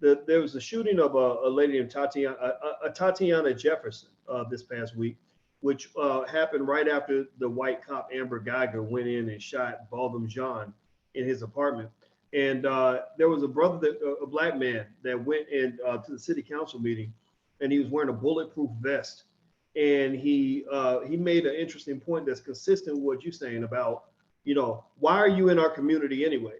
There was a shooting of a lady named Atatiana Jefferson this past week, which happened right after the white cop Amber Geiger went in and shot Baldwin John in his apartment. And there was a black man that went in to the city council meeting, and he was wearing a bulletproof vest. And he made an interesting point that's consistent with what you're saying about, why are you in our community anyway?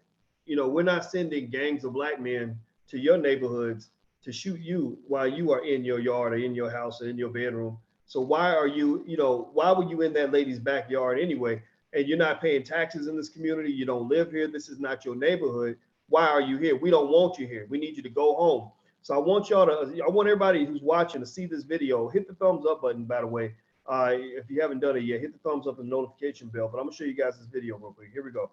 We're not sending gangs of black men to your neighborhoods to shoot you while you are in your yard or in your house or in your bedroom. So why are you, why were you in that lady's backyard anyway? And you're not paying taxes in this community. You don't live here. This is not your neighborhood. Why are you here? We don't want you here. We need you to go home. So I want everybody who's watching to see this video. Hit the thumbs up button, by the way. If you haven't done it yet, hit the thumbs up and notification bell. But I'm gonna show you guys this video real quick. Here we go.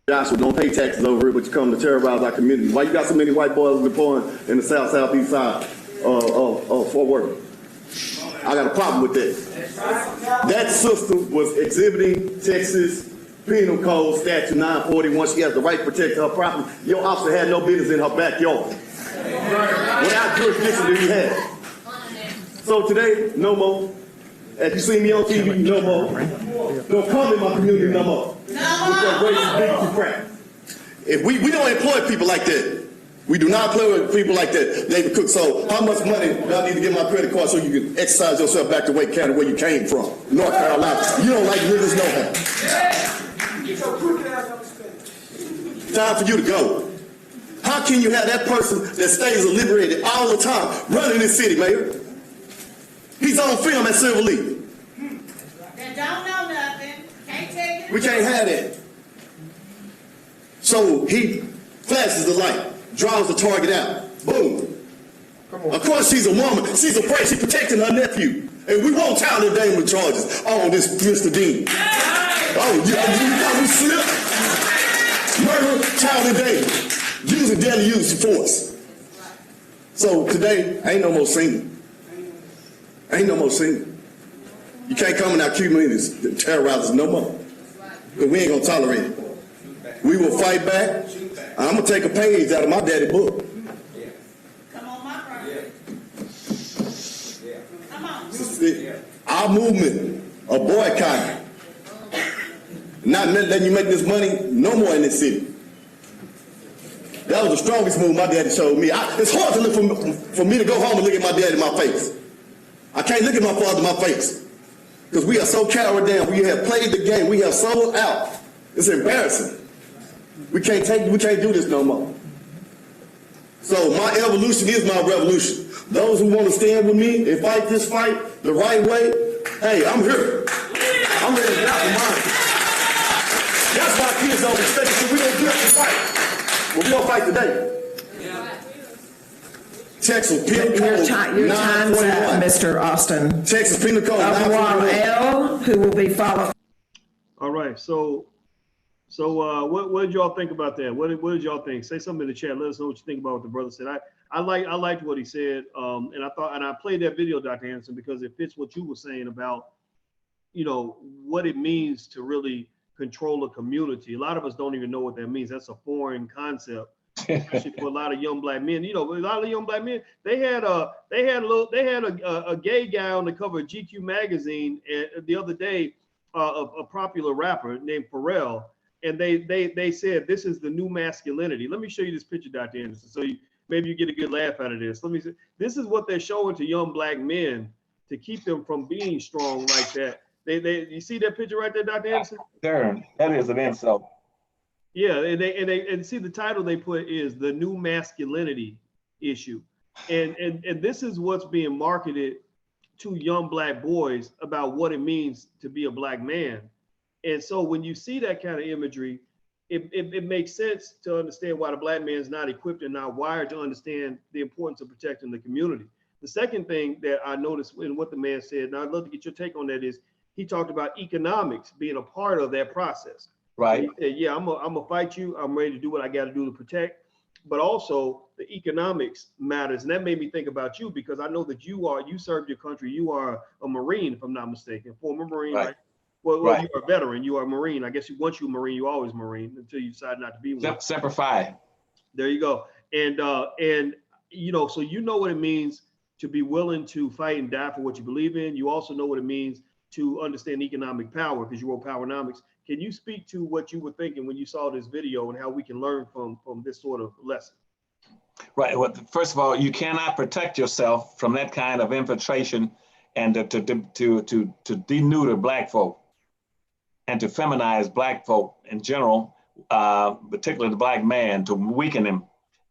Joshua, don't pay taxes over here, but you come to terrorize our community. Why you got so many white boys deploying in the southeast side of Fort Worth? I got a problem with that. That sister was exhibiting Texas Penal Code Statute 941. She has the right to protect her property. Your officer had no business in her backyard. What jurisdiction do you have? So today, no more. As you see me on TV, no more. Don't come in my community no more. With that racist bigotry crap. If we don't employ people like that. We do not employ people like that. David Cook. So how much money do I need to get my credit card so you can exercise yourself back to Wake County where you came from? North Carolina. You don't like niggas no how. Time for you to go. How can you have that person that stays liberated all the time running this city, Mayor? He's on film at Silver Leaf. That don't know nothing. Can't take it. We can't have that. So he flashes the light, draws the target out. Boom. Of course she's a woman. She's afraid. She's protecting her nephew. And we won't Tyler Dane with charges on this Mr. Dean. Oh, you thought we slipped? Murder, Tyler Dane. Using deadly use of force. So today, ain't no more singing. Ain't no more singing. You can't come in our communities and terrorize us no more. Because we ain't gonna tolerate it. We will fight back. I'm gonna take a page out of my daddy book. Come on, my brother. Come on. Our movement of boycotting, not letting you make this money no more in this city. That was the strongest move my daddy showed me. It's hard to look for me to go home and look at my daddy in my face. I can't look at my father in my face because we are so cowered down. We have played the game. We have sold out. It's embarrassing. We can't do this no more. So my evolution is my revolution. Those who want to stand with me and fight this fight the right way, hey, I'm here. I'm ready to get out the mind. That's why kids don't respect us, because we don't get up to fight. But we don't fight today. Texas Penal Code Your time's up, Mr. Austin. Texas Penal Code 941. L, who will be followed. All right. So what did y'all think about that? What did y'all think? Say something in the chat. Let us know what you think about what the brother said. I liked what he said. And I played that video, Dr. Anderson, because it fits what you were saying about, what it means to really control a community. A lot of us don't even know what that means. That's a foreign concept, especially for a lot of young black men. A lot of young black men, they had a gay guy on the cover of GQ magazine the other day, a popular rapper named Pharrell. And they said, this is the new masculinity. Let me show you this picture, Dr. Anderson, so maybe you get a good laugh out of this. Let me see. This is what they're showing to young black men to keep them from being strong like that. You see that picture right there, Dr. Anderson? Sure, that is an insult. Yeah, and see the title they put is the new masculinity issue. And this is what's being marketed two young black boys about what it means to be a black man. And so when you see that kind of imagery, it makes sense to understand why the black man is not equipped and not wired to understand the importance of protecting the community. The second thing that I noticed in what the man said, and I'd love to get your take on that, is he talked about economics being a part of that process. Right. He said, yeah, I'm gonna fight you. I'm ready to do what I got to do to protect. But also the economics matters. And that made me think about you, because I know that you served your country. You are a Marine, if I'm not mistaken, former Marine, right? Well, right. You are a veteran. You are a Marine. I guess once you're a Marine, you always Marine until you decide not to be one. Semper Fi. There you go. And so you know what it means to be willing to fight and die for what you believe in. You also know what it means to understand economic power, because you wrote Powernomics. Can you speak to what you were thinking when you saw this video and how we can learn from this sort of lesson? Right. Well, first of all, you cannot protect yourself from that kind of infiltration and to denudate black folk and to feminize black folk in general, particularly the black man, to weaken him.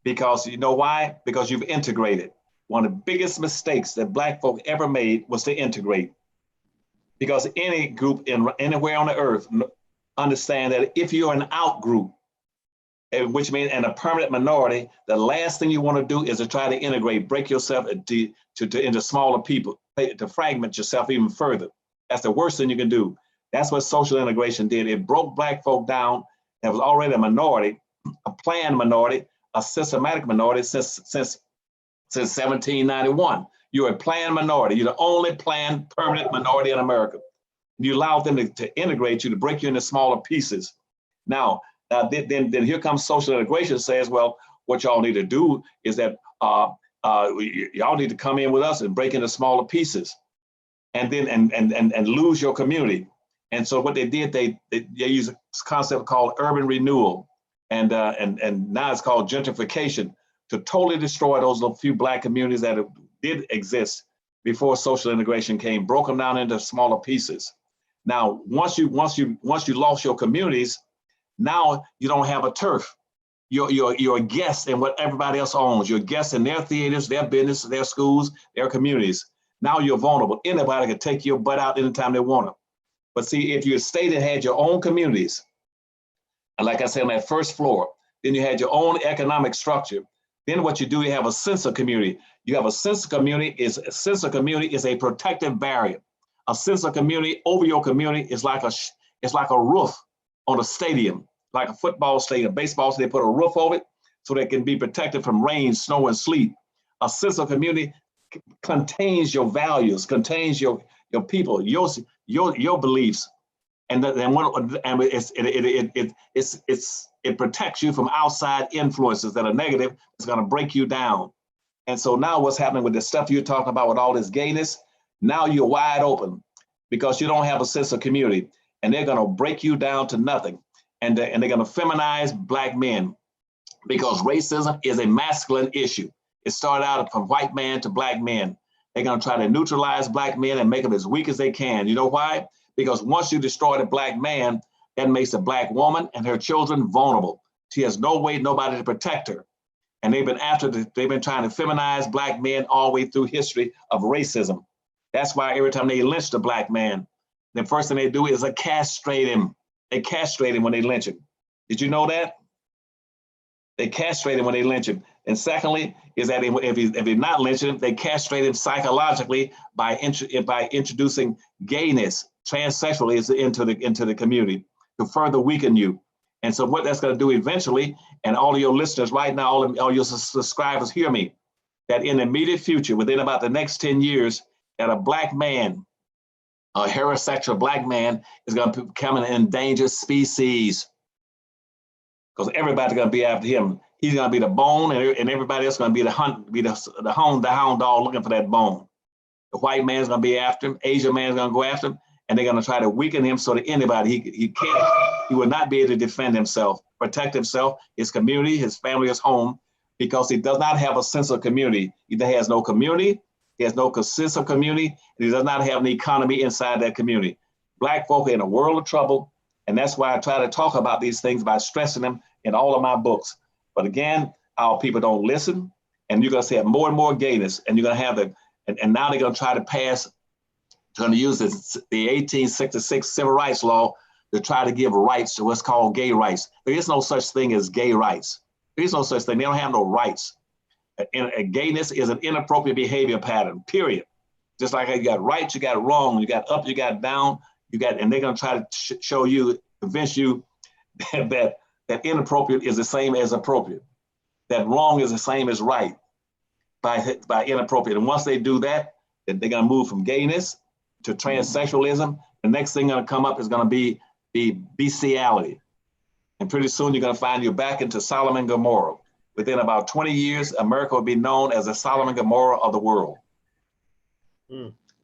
Because you know why? Because you've integrated. One of the biggest mistakes that black folk ever made was to integrate. Because any group anywhere on the earth understand that if you're an out group, which means and a permanent minority, the last thing you want to do is to try to integrate, break yourself into smaller people, to fragment yourself even further. That's the worst thing you can do. That's what social integration did. It broke black folk down. There was already a minority, a planned minority, a systematic minority since 1791. You're a planned minority. You're the only planned permanent minority in America. You allow them to integrate you, to break you into smaller pieces. Now, then here comes social integration. Says, well, what y'all need to do is that y'all need to come in with us and break into smaller pieces, and then and lose your community. And so what they did, they used a concept called urban renewal, and now it's called gentrification, to totally destroy those little few black communities that did exist before social integration came, broke them down into smaller pieces. Now, once you lost your communities, now you don't have a turf. You're a guest in what everybody else owns. You're a guest in their theaters, their business, their schools, their communities. Now you're vulnerable. Anybody can take your butt out anytime they want to. But see, if you stayed and had your own communities, and like I said on that first floor, then you had your own economic structure. Then what you do, you have a sense of community. You have a sense of community. A sense of community is a protective barrier. A sense of community over your community is like a roof on a stadium, like a football stadium, a baseball stadium. They put a roof over it so they can be protected from rain, snow, and sleet. A sense of community contains your values, contains your people, your beliefs, and it protects you from outside influences that are negative. It's going to break you down. And so now what's happening with the stuff you're talking about with all this gayness? Now you're wide open because you don't have a sense of community, and they're going to break you down to nothing. And they're going to feminize black men, because racism is a masculine issue. It started out from white man to black men. They're going to try to neutralize black men and make them as weak as they can. You know why? Because once you destroy the black man, that makes the black woman and her children vulnerable. She has nobody to protect her. And they've been trying to feminize black men all the way through history of racism. That's why every time they lynch the black man, the first thing they do is castrate him. They castrate him when they lynch him. Did you know that? They castrate him when they lynch him. And secondly, is that if he's not lynching him, they castrate him psychologically by introducing gayness, transsexualism into the community to further weaken you. And so what that's going to do eventually, and all of your listeners right now, all your subscribers hear me, that in the immediate future, within about the next 10 years, that a black man, a heterosexual black man, is going to become an endangered species, because everybody's going to be after him. He's going to be the bone, and everybody else is going to be the hound dog looking for that bone. The white man's going to be after him. Asian man's going to go after him, and they're going to try to weaken him so that he will not be able to defend himself, protect himself, his community, his family, his home, because he does not have a sense of community. He has no community, he has no sense of community, and he does not have an economy inside that community. Black folk are in a world of trouble, and that's why I try to talk about these things by stressing them in all of my books. But again, our people don't listen, and you're going to see more and more gayness, and you're going to have And now they're going to try to pass, going to use this, the 1866 Civil Rights Law to try to give rights to what's called gay rights. There is no such thing as gay rights. There is no such thing. They don't have no rights. Gayness is an inappropriate behavior pattern, period. Just like you got right, you got wrong, you got up, you got down, and they're going to try to show you, convince you that inappropriate is the same as appropriate, that wrong is the same as right by inappropriate. And once they do that, then they're going to move from gayness to transsexualism. The next thing going to come up is going to be bestiality. And pretty soon you're going to find you're back into Sodom and Gomorrah. Within about 20 years, America will be known as the Sodom and Gomorrah of the world.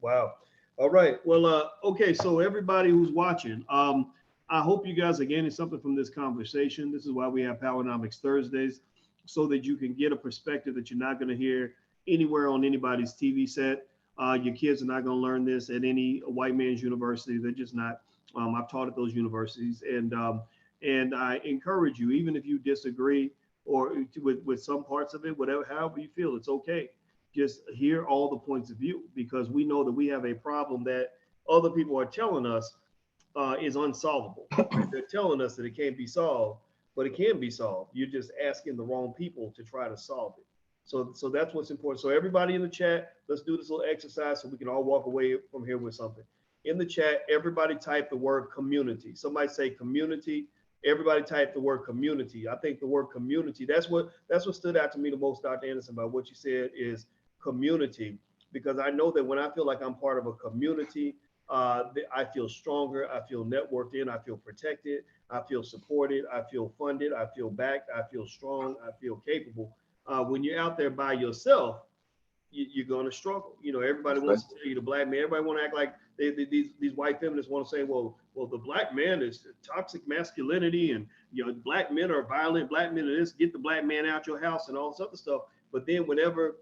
Wow. All right. Well, okay. So everybody who's watching, I hope you guys are gaining something from this conversation. This is why we have Powernomics Thursdays, so that you can get a perspective that you're not going to hear anywhere on anybody's TV set. Your kids are not going to learn this at any white man's university. They're just not. I've taught at those universities, and I encourage you, even if you disagree or with some parts of it, however you feel, it's okay. Just hear all the points of view, because we know that we have a problem that other people are telling us is unsolvable. They're telling us that it can't be solved, but it can be solved. You're just asking the wrong people to try to solve it. So that's what's important. So everybody in the chat, let's do this little exercise so we can all walk away from here with something. In the chat, everybody type the word community. Somebody say community. Everybody type the word community. I think the word community, that's what stood out to me the most, Dr. Anderson, about what you said is community, because I know that when I feel like I'm part of a community, I feel stronger, I feel networked in, I feel protected, I feel supported, I feel funded, I feel backed, I feel strong, I feel capable. When you're out there by yourself, you're going to struggle. You know, everybody wants to tell you the black man, everybody want to act like these white feminists want to say, well, the black man is toxic masculinity, and, you know, black men are violent, black men are this, get the black man out your house and all this other stuff. But then whenever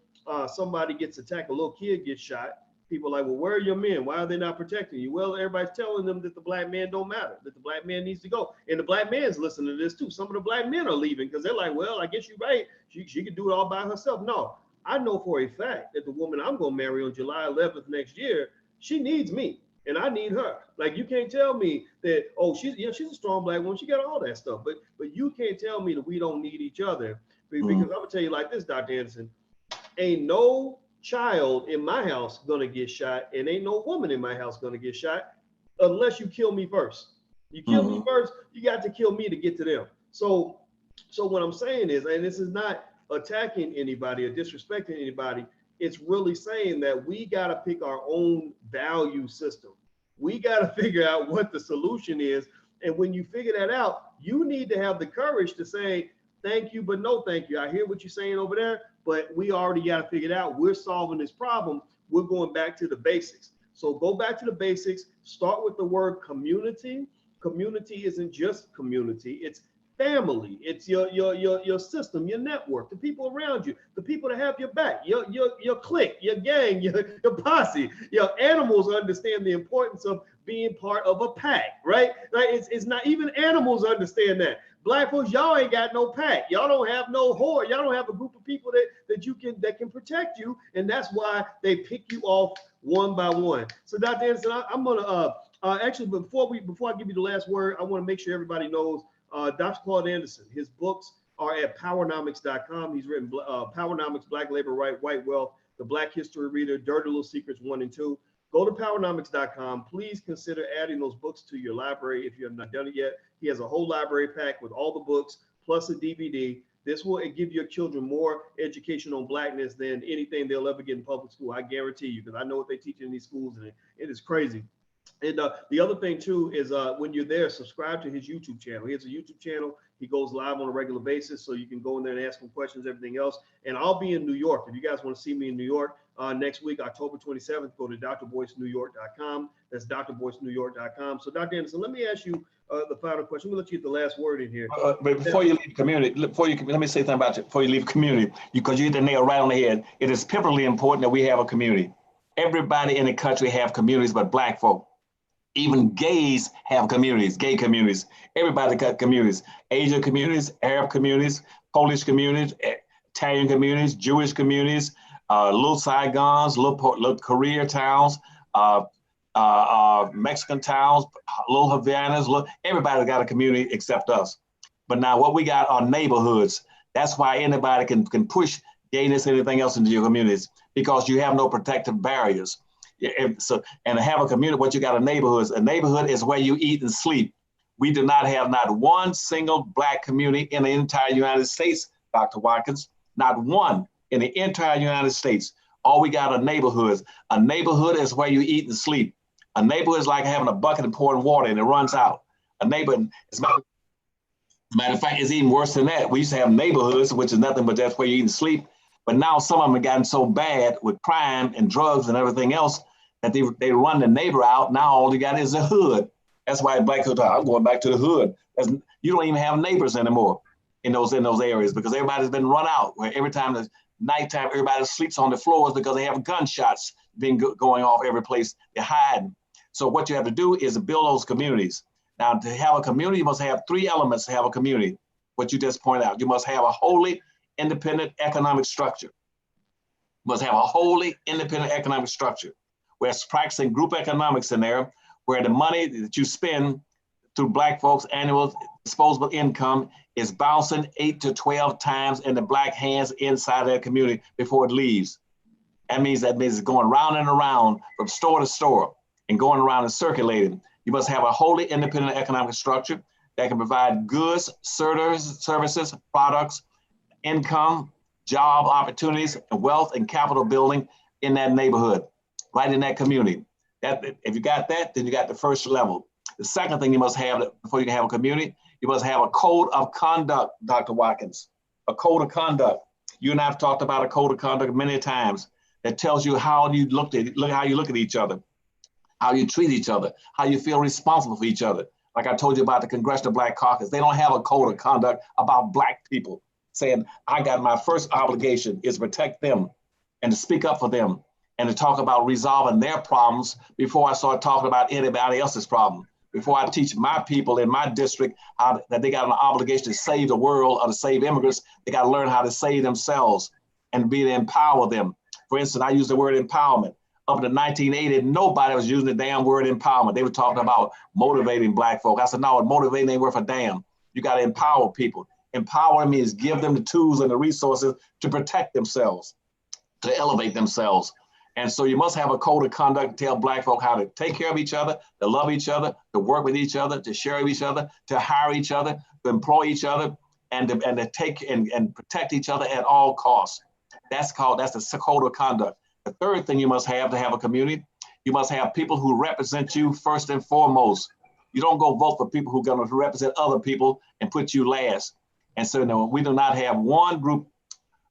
somebody gets attacked, a little kid gets shot, people are like, well, where are your men? Why are they not protecting you? Well, everybody's telling them that the black man don't matter, that the black man needs to go. And the black man's listening to this too. Some of the black men are leaving because they're like, well, I guess you're right. She can do it all by herself. No, I know for a fact that the woman I'm going to marry on July 11th next year, she needs me and I need her. Like, you can't tell me that, oh, she's a strong black woman. She got all that stuff. But you can't tell me that we don't need each other. Because I'm going to tell you like this, Dr. Anderson, ain't no child in my house gonna get shot, and ain't no woman in my house gonna get shot unless you kill me first. You kill me first, you got to kill me to get to them. So what I'm saying is, and this is not attacking anybody or disrespecting anybody, it's really saying that we gotta pick our own value system. We gotta figure out what the solution is. And when you figure that out, you need to have the courage to say, thank you, but no thank you. I hear what you're saying over there, but we already got to figure it out. We're solving this problem. We're going back to the basics. So go back to the basics. Start with the word community. Community isn't just community. It's family. It's your system, your network, the people around you, the people that have your back, your clique, your gang, your posse. Your animals understand the importance of being part of a pack, right? Like, it's not even animals understand that. Black folks, y'all ain't got no pack. Y'all don't have no horde. Y'all don't have a group of people that can protect you, and that's why they pick you off one by one. So, Dr. Anderson, I'm gonna actually before I give you the last word, I want to make sure everybody knows Dr. Claud Anderson. His books are at powernomics.com. He's written Powernomics, Black Labor Right, White Wealth, The Black History Reader, Dirty Little Secrets 1 and 2. Go to powernomics.com. Please consider adding those books to your library if you have not done it yet. He has a whole library pack with all the books plus a DVD. This will give your children more education on blackness than anything they'll ever get in public school. I guarantee you, because I know what they teach in these schools, and it is crazy. And the other thing too is when you're there, subscribe to his YouTube channel. He has a YouTube channel. He goes live on a regular basis, so you can go in there and ask him questions, everything else. And I'll be in New York. If you guys want to see me in New York next week, October 27th, go to drboycenewyork.com. That's drboycenewyork.com. So, Dr. Anderson, let me ask you the final question. We'll let you get the last word in here. But before you leave community, let me say something about you before you leave community, because you hit the nail right on the head. It is pivotal important that we have a community. Everybody in the country have communities, but black folk. Even gays have communities, gay communities. Everybody got communities. Asian communities, Arab communities, Polish communities, Italian communities, Jewish communities, little Saigons, little career towns, Mexican towns, little Havanas, everybody's got a community except us. But now what we got are neighborhoods. That's why anybody can push gayness and anything else into your communities, because you have no protective barriers. And to have a community, what you got a neighborhood is where you eat and sleep. We do not have not one single Black community in the entire United States, Dr. Watkins, not one in the entire United States. All we got are neighborhoods. A neighborhood is where you eat and sleep. A neighborhood is like having a bucket and pouring water and it runs out. A neighborhood, as a matter of fact, it's even worse than that. We used to have neighborhoods, which is nothing but that's where you eat and sleep. But now some of them have gotten so bad with crime and drugs and everything else that they run the neighbor out. Now all you got is a hood. That's why Black people talk, I'm going back to the hood. You don't even have neighbors anymore in those areas, because everybody's been run out. Where every time it's nighttime, everybody sleeps on the floors because they have gunshots going off every place. They're hiding. So what you have to do is build those communities. Now, to have a community, you must have three elements to have a community. What you just pointed out, you must have a wholly independent economic structure. You must have a wholly independent economic structure, where it's practicing group economics in there, where the money that you spend through Black folks' annual disposable income is bouncing 8 to 12 times in the Black hands inside their community before it leaves. That means it's going round and around from store to store and going around and circulating. You must have a wholly independent economic structure that can provide goods, services, products, income, job opportunities, and wealth and capital building in that neighborhood, right in that community. If you got that, then you got the first level. The second thing you must have before you can have a community, you must have a code of conduct, Dr. Watkins, a code of conduct. You and I have talked about a code of conduct many times that tells you how you look at each other, how you treat each other, how you feel responsible for each other. Like I told you about the Congressional Black Caucus, they don't have a code of conduct about Black people saying, I got my first obligation is to protect them and to speak up for them and to talk about resolving their problems before I start talking about anybody else's problem. Before I teach my people in my district that they got an obligation to save the world or to save immigrants, they got to learn how to save themselves and be to empower them. For instance, I use the word empowerment. Up to 1980, nobody was using the damn word empowerment. They were talking about motivating Black folk. I said, no, motivating ain't worth a damn. You got to empower people. Empower means give them the tools and the resources to protect themselves, to elevate themselves. And so you must have a code of conduct to tell Black folk how to take care of each other, to love each other, to work with each other, to share with each other, to hire each other, to employ each other, and to take and protect each other at all costs. That's the code of conduct. The third thing you must have to have a community, you must have people who represent you first and foremost. You don't go vote for people who are going to represent other people and put you last. And so no, we do not have one group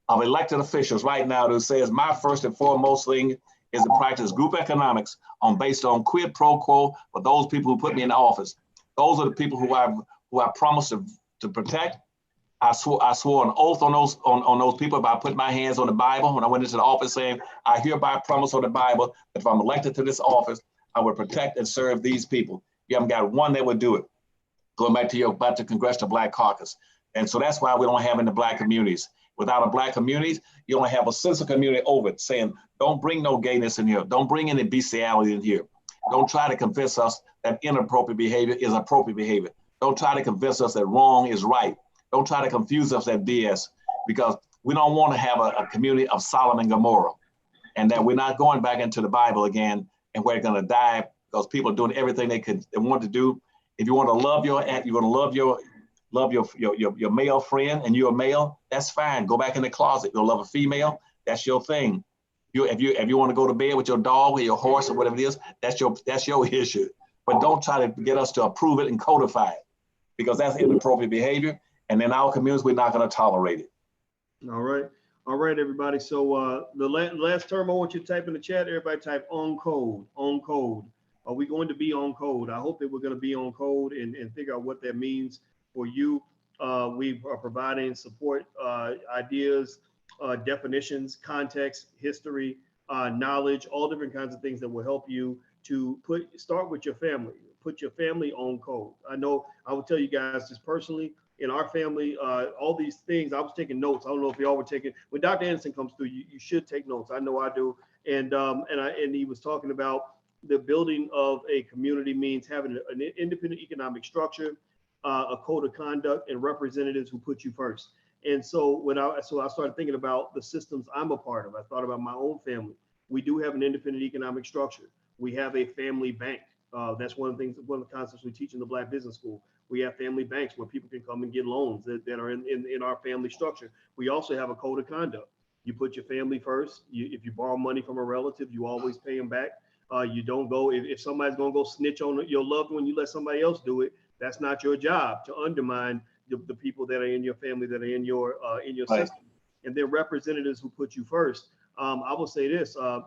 of elected officials right now that says my first and foremost thing is to practice group economics based on quid pro quo for those people who put me in office. Those are the people who I promised to protect. I swore an oath on those people by putting my hands on the Bible when I went into the office, saying, I hereby promise on the Bible that if I'm elected to this office, I will protect and serve these people. You haven't got one that would do it. Going back to Congressional Black Caucus. And so that's why we don't have any Black communities. Without a Black community, you don't have a sense of community over it, saying, don't bring no gayness in here. Don't bring any bestiality in here. Don't try to convince us that inappropriate behavior is appropriate behavior. Don't try to convince us that wrong is right. Don't try to confuse us at BS, because we don't want to have a community of Sodom and Gomorrah, and that we're not going back into the Bible again and we're going to die because people are doing everything they want to do. If you want to love your male friend and you're a male, that's fine. Go back in the closet. You'll love a female. That's your thing. If you want to go to bed with your dog or your horse or whatever it is, that's your issue. But don't try to get us to approve it and codify it, because that's inappropriate behavior. And in our communities, we're not going to tolerate it. All right, everybody. So the last term I want you to type in the chat, everybody type on code. Are we going to be on code? I hope that we're going to be on code and figure out what that means for you. We are providing support, ideas, definitions, context, history, knowledge, all different kinds of things that will help you to start with your family. put your family on code. I know I will tell you guys this personally. In our family, all these things, I was taking notes. I don't know if y'all were taking, when Dr. Anderson comes through, you should take notes. I know I do. And he was talking about the building of a community means having an independent economic structure, a code of conduct, and representatives who put you first. And so I started thinking about the systems I'm a part of. I thought about my own family. We do have an independent economic structure. We have a family bank. That's one of the concepts we teach in the Black Business School. We have family banks where people can come and get loans that are in our family structure. We also have a code of conduct. You put your family first. If you borrow money from a relative, you always pay them back. You don't go, if somebody's gonna go snitch on your loved one, you let somebody else do it. That's not your job to undermine the people that are in your family, that are in your Right. system. And then representatives who put you first. I will say this, a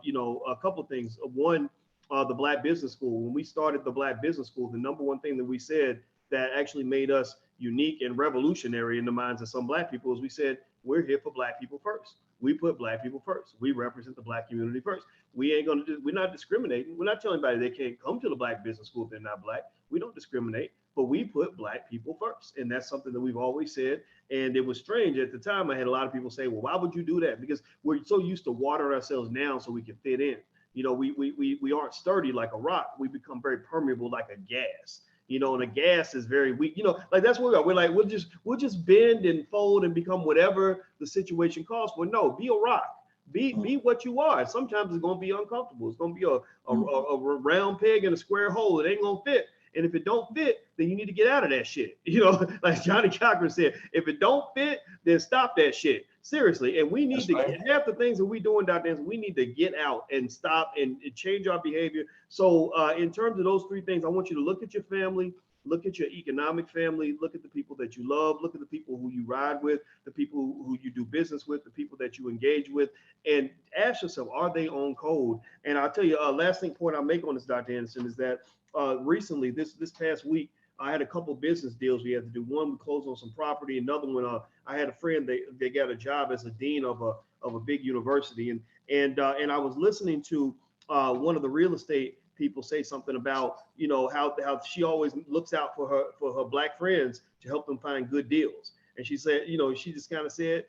couple of things. One, the Black Business School. When we started the Black Business School, the number one thing that we said that actually made us unique and revolutionary in the minds of some Black people is we said, we're here for Black people first. We put Black people first. We represent the Black community first. We're not discriminating. We're not telling anybody they can't come to the Black Business School if they're not Black. We don't discriminate, but we put Black people first. And that's something that we've always said. And it was strange at the time. I had a lot of people say, well, why would you do that? Because we're so used to watering ourselves down so we can fit in. We aren't sturdy like a rock. We become very permeable like a gas. And a gas is very weak. Like that's where we are. We're like, we'll just bend and fold and become whatever the situation calls for. No, be a rock. Be what you are. Sometimes it's gonna be uncomfortable. It's gonna be a round peg in a square hole. It ain't gonna fit. And if it don't fit, then you need to get out of that shit. Like Johnny Cochran said, if it don't fit, then stop that shit. Seriously. And we need half the things that we doing, Dr. Anderson, we need to get out and stop and change our behavior. So in terms of those three things, I want you to look at your family, look at your economic family, look at the people that you love, look at the people who you ride with, the people who you do business with, the people that you engage with, and ask yourself, are they on code? And I'll tell you, last point I'll make on this, Dr. Anderson, is that recently, this past week, I had a couple business deals we had to do. One, we closed on some property. Another one, I had a friend, they got a job as a dean of a big university. And I was listening to one of the real estate people say something about, how she always looks out for her Black friends to help them find good deals. And she said, she just kind of said,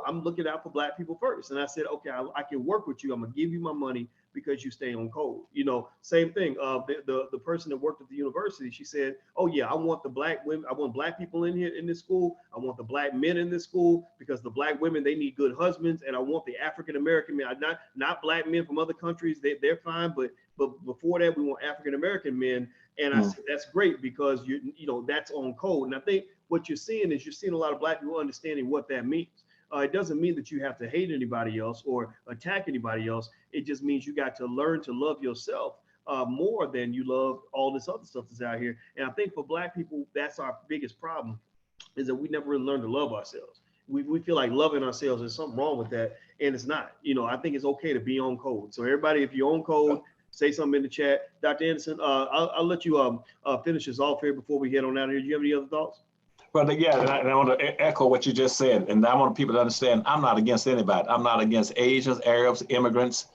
I'm looking out for Black people first. And I said, okay, I can work with you. I'm gonna give you my money because you stay on code. Same thing. The person that worked at the university, she said, oh yeah, I want the Black women, I want Black people in here in this school. I want the Black men in this school because the Black women, they need good husbands. And I want the African-American men, not Black men from other countries. They're fine, but before that, we want African-American men. And I said, that's great because that's on code. And I think what you're seeing is a lot of Black people understanding what that means. It doesn't mean that you have to hate anybody else or attack anybody else. It just means you got to learn to love yourself more than you love all this other stuff that's out here. And I think for Black people, that's our biggest problem, is that we never really learned to love ourselves. We feel like loving ourselves, there's something wrong with that, and it's not. I think it's okay to be on code. So everybody, if you're on code, say something in the chat. Dr. Anderson, I'll let you finish this off here before we head on out of here. Do you have any other thoughts? Well, yeah, and I want to echo what you just said, and I want people to understand I'm not against anybody. I'm not against Asians, Arabs, immigrants.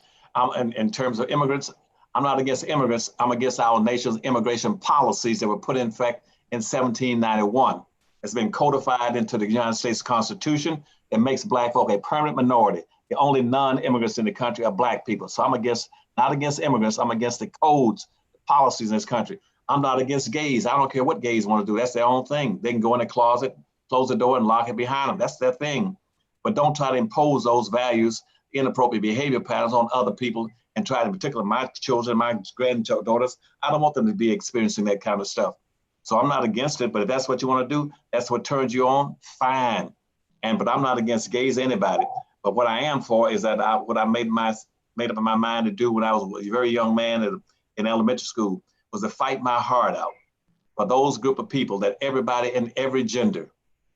In terms of immigrants, I'm not against immigrants. I'm against our nation's immigration policies that were put in effect in 1791. It's been codified into the United States Constitution. It makes Black folk a permanent minority. The only non-immigrants in the country are Black people. So I'm not against immigrants. I'm against the codes, the policies in this country. I'm not against gays. I don't care what gays want to do. That's their own thing. They can go in the closet, close the door and lock it behind them. That's their thing. But don't try to impose those values, inappropriate behavior patterns on other people and try to, in particular, my children, my granddaughters, I don't want them to be experiencing that kind of stuff. So I'm not against it, but if that's what you want to do, that's what turns you on, fine. But I'm not against gays, anybody. But what I am for is that what I made up in my mind to do when I was a very young man in elementary school was to fight my heart out for those group of people that everybody in every gender,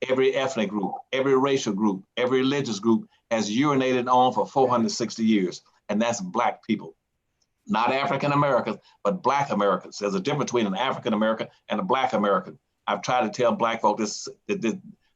every ethnic group, every racial group, every religious group has urinated on for 460 years. And that's Black people, not African Americans, but Black Americans. There's a difference between an African American and a Black American. I've tried to tell Black folk this,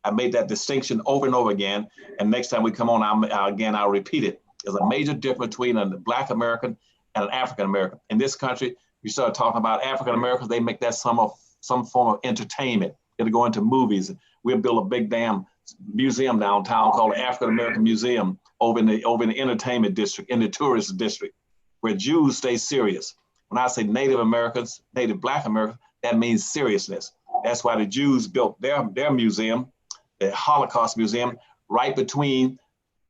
I made that distinction over and over again. And next time we come on, I'll repeat it. There's a major difference between a Black American and an African American. In this country, You start talking about African Americans, they make that some form of entertainment. It'll go into movies. We'll build a big damn museum downtown called the African American Museum over in the entertainment district, in the tourist district, where Jews stay serious. When I say Native Americans, Native Black Americans, that means seriousness. That's why the Jews built their museum, the Holocaust Museum, right between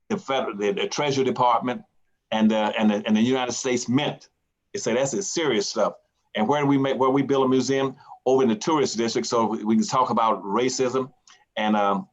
the Treasury Department and the United States Mint. They say that's the serious stuff. And where we build a museum? Over in the tourist district, so we can talk about racism and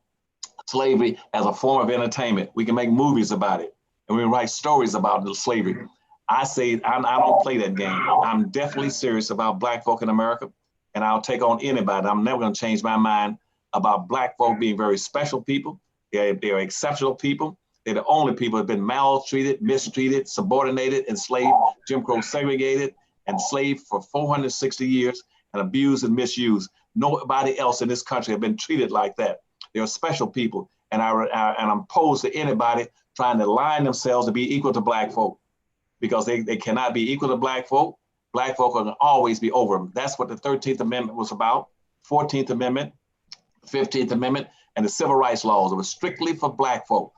slavery as a form of entertainment. We can make movies about it, and we can write stories about the slavery. I say I don't play that game. I'm definitely serious about Black folk in America, and I'll take on anybody. I'm never going to change my mind about Black folk being very special people. They're exceptional people. They're the only people that have been maltreated, mistreated, subordinated, enslaved, Jim Crow segregated, and enslaved for 460 years. And abused and misused. Nobody else in this country have been treated like that. They're special people, and I'm opposed to anybody trying to line themselves to be equal to Black folk, because they cannot be equal to Black folk. Black folk will always be over them. That's what the 13th Amendment was about, 14th Amendment, 15th Amendment, and the Civil Rights laws. It was strictly for Black folk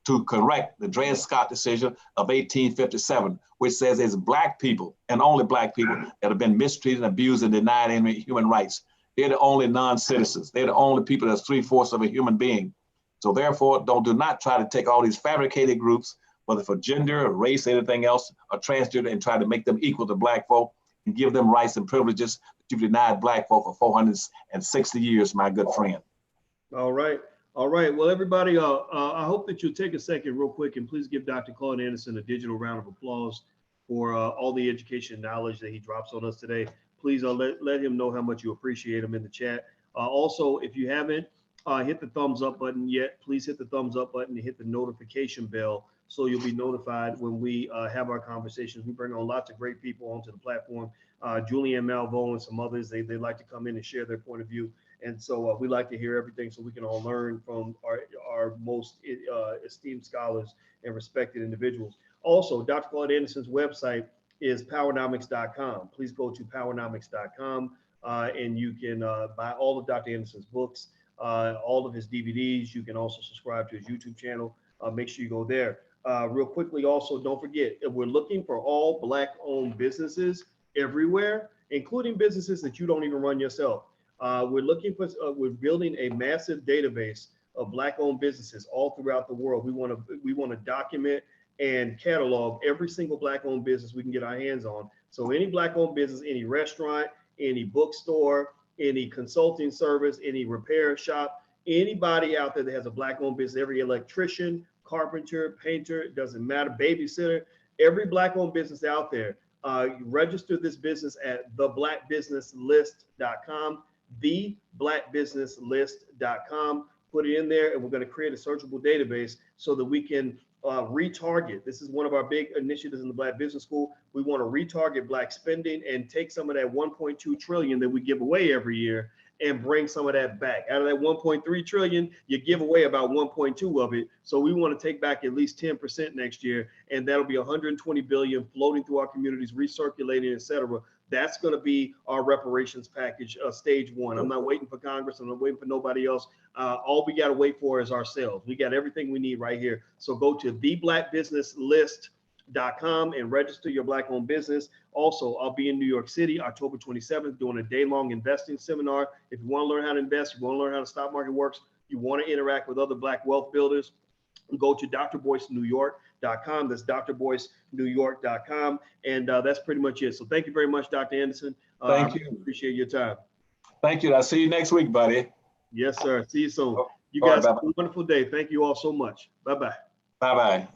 to correct the Dred Scott decision of 1857, which says it's Black people and only Black people that have been mistreated, abused, and denied any human rights. They're the only non-citizens. They're the only people that's 3/4 of a human being. So therefore, do not try to take all these fabricated groups, whether for gender or race, anything else, or transgender, and try to make them equal to Black folk and give them rights and privileges that you've denied Black folk for 460 years, my good friend. All right. All right. Well, everybody, I hope that you'll take a second real quick and please give Dr. Claud Anderson a digital round of applause for all the education and knowledge that he drops on us today. Please let him know how much you appreciate him in the chat. Also, if you haven't hit the thumbs up button yet, please hit the thumbs up button and hit the notification bell so you'll be notified when we have our conversations. We bring on lots of great people onto the platform. Julianne Malvo and some others, they like to come in and share their point of view. And so we like to hear everything so we can all learn from our most esteemed scholars and respected individuals. Also, Dr. Claud Anderson's website is powernomics.com. Please go to powernomics.com and you can buy all of Dr. Anderson's books, all of his DVDs. You can also subscribe to his YouTube channel. Make sure you go there. Real quickly, also, don't forget, we're looking for all Black-owned businesses everywhere, including businesses that you don't even run yourself. We're building a massive database of Black-owned businesses all throughout the world. We want to document and catalog every single Black-owned business we can get our hands on. So any Black-owned business, any restaurant, any bookstore, any consulting service, any repair shop, anybody out there that has a Black-owned business, every electrician, carpenter, painter, it doesn't matter, babysitter, every Black-owned business out there, register this business at theblackbusinesslist.com. theblackbusinesslist.com. Put it in there, and we're going to create a searchable database so that we can retarget. This is one of our big initiatives in the Black Business School. We want to retarget Black spending and take some of that 1.2 trillion that we give away every year and bring some of that back. Out of that 1.3 trillion, you give away about 1.2 of it. So we want to take back at least 10% next year, and that'll be 120 billion floating through our communities, recirculating, et cetera. That's going to be our reparations package, stage one. I'm not waiting for Congress. I'm not waiting for nobody else. All we got to wait for is ourselves. We got everything we need right here. So go to theblackbusinesslist.com and register your Black-owned business. Also, I'll be in New York City, October 27th, doing a day-long investing seminar. If you want to learn how to invest, you want to learn how the stock market works, you want to interact with other Black wealth builders, go to drboycenewyork.com. That's drboycenewyork.com. And that's pretty much it. So thank you very much, Dr. Anderson. Thank you. Appreciate your time. Thank you. I'll see you next week, buddy. Yes, sir. See you soon. You All guys right, have a wonderful day. Thank you all so much. Bye-bye. Bye-bye.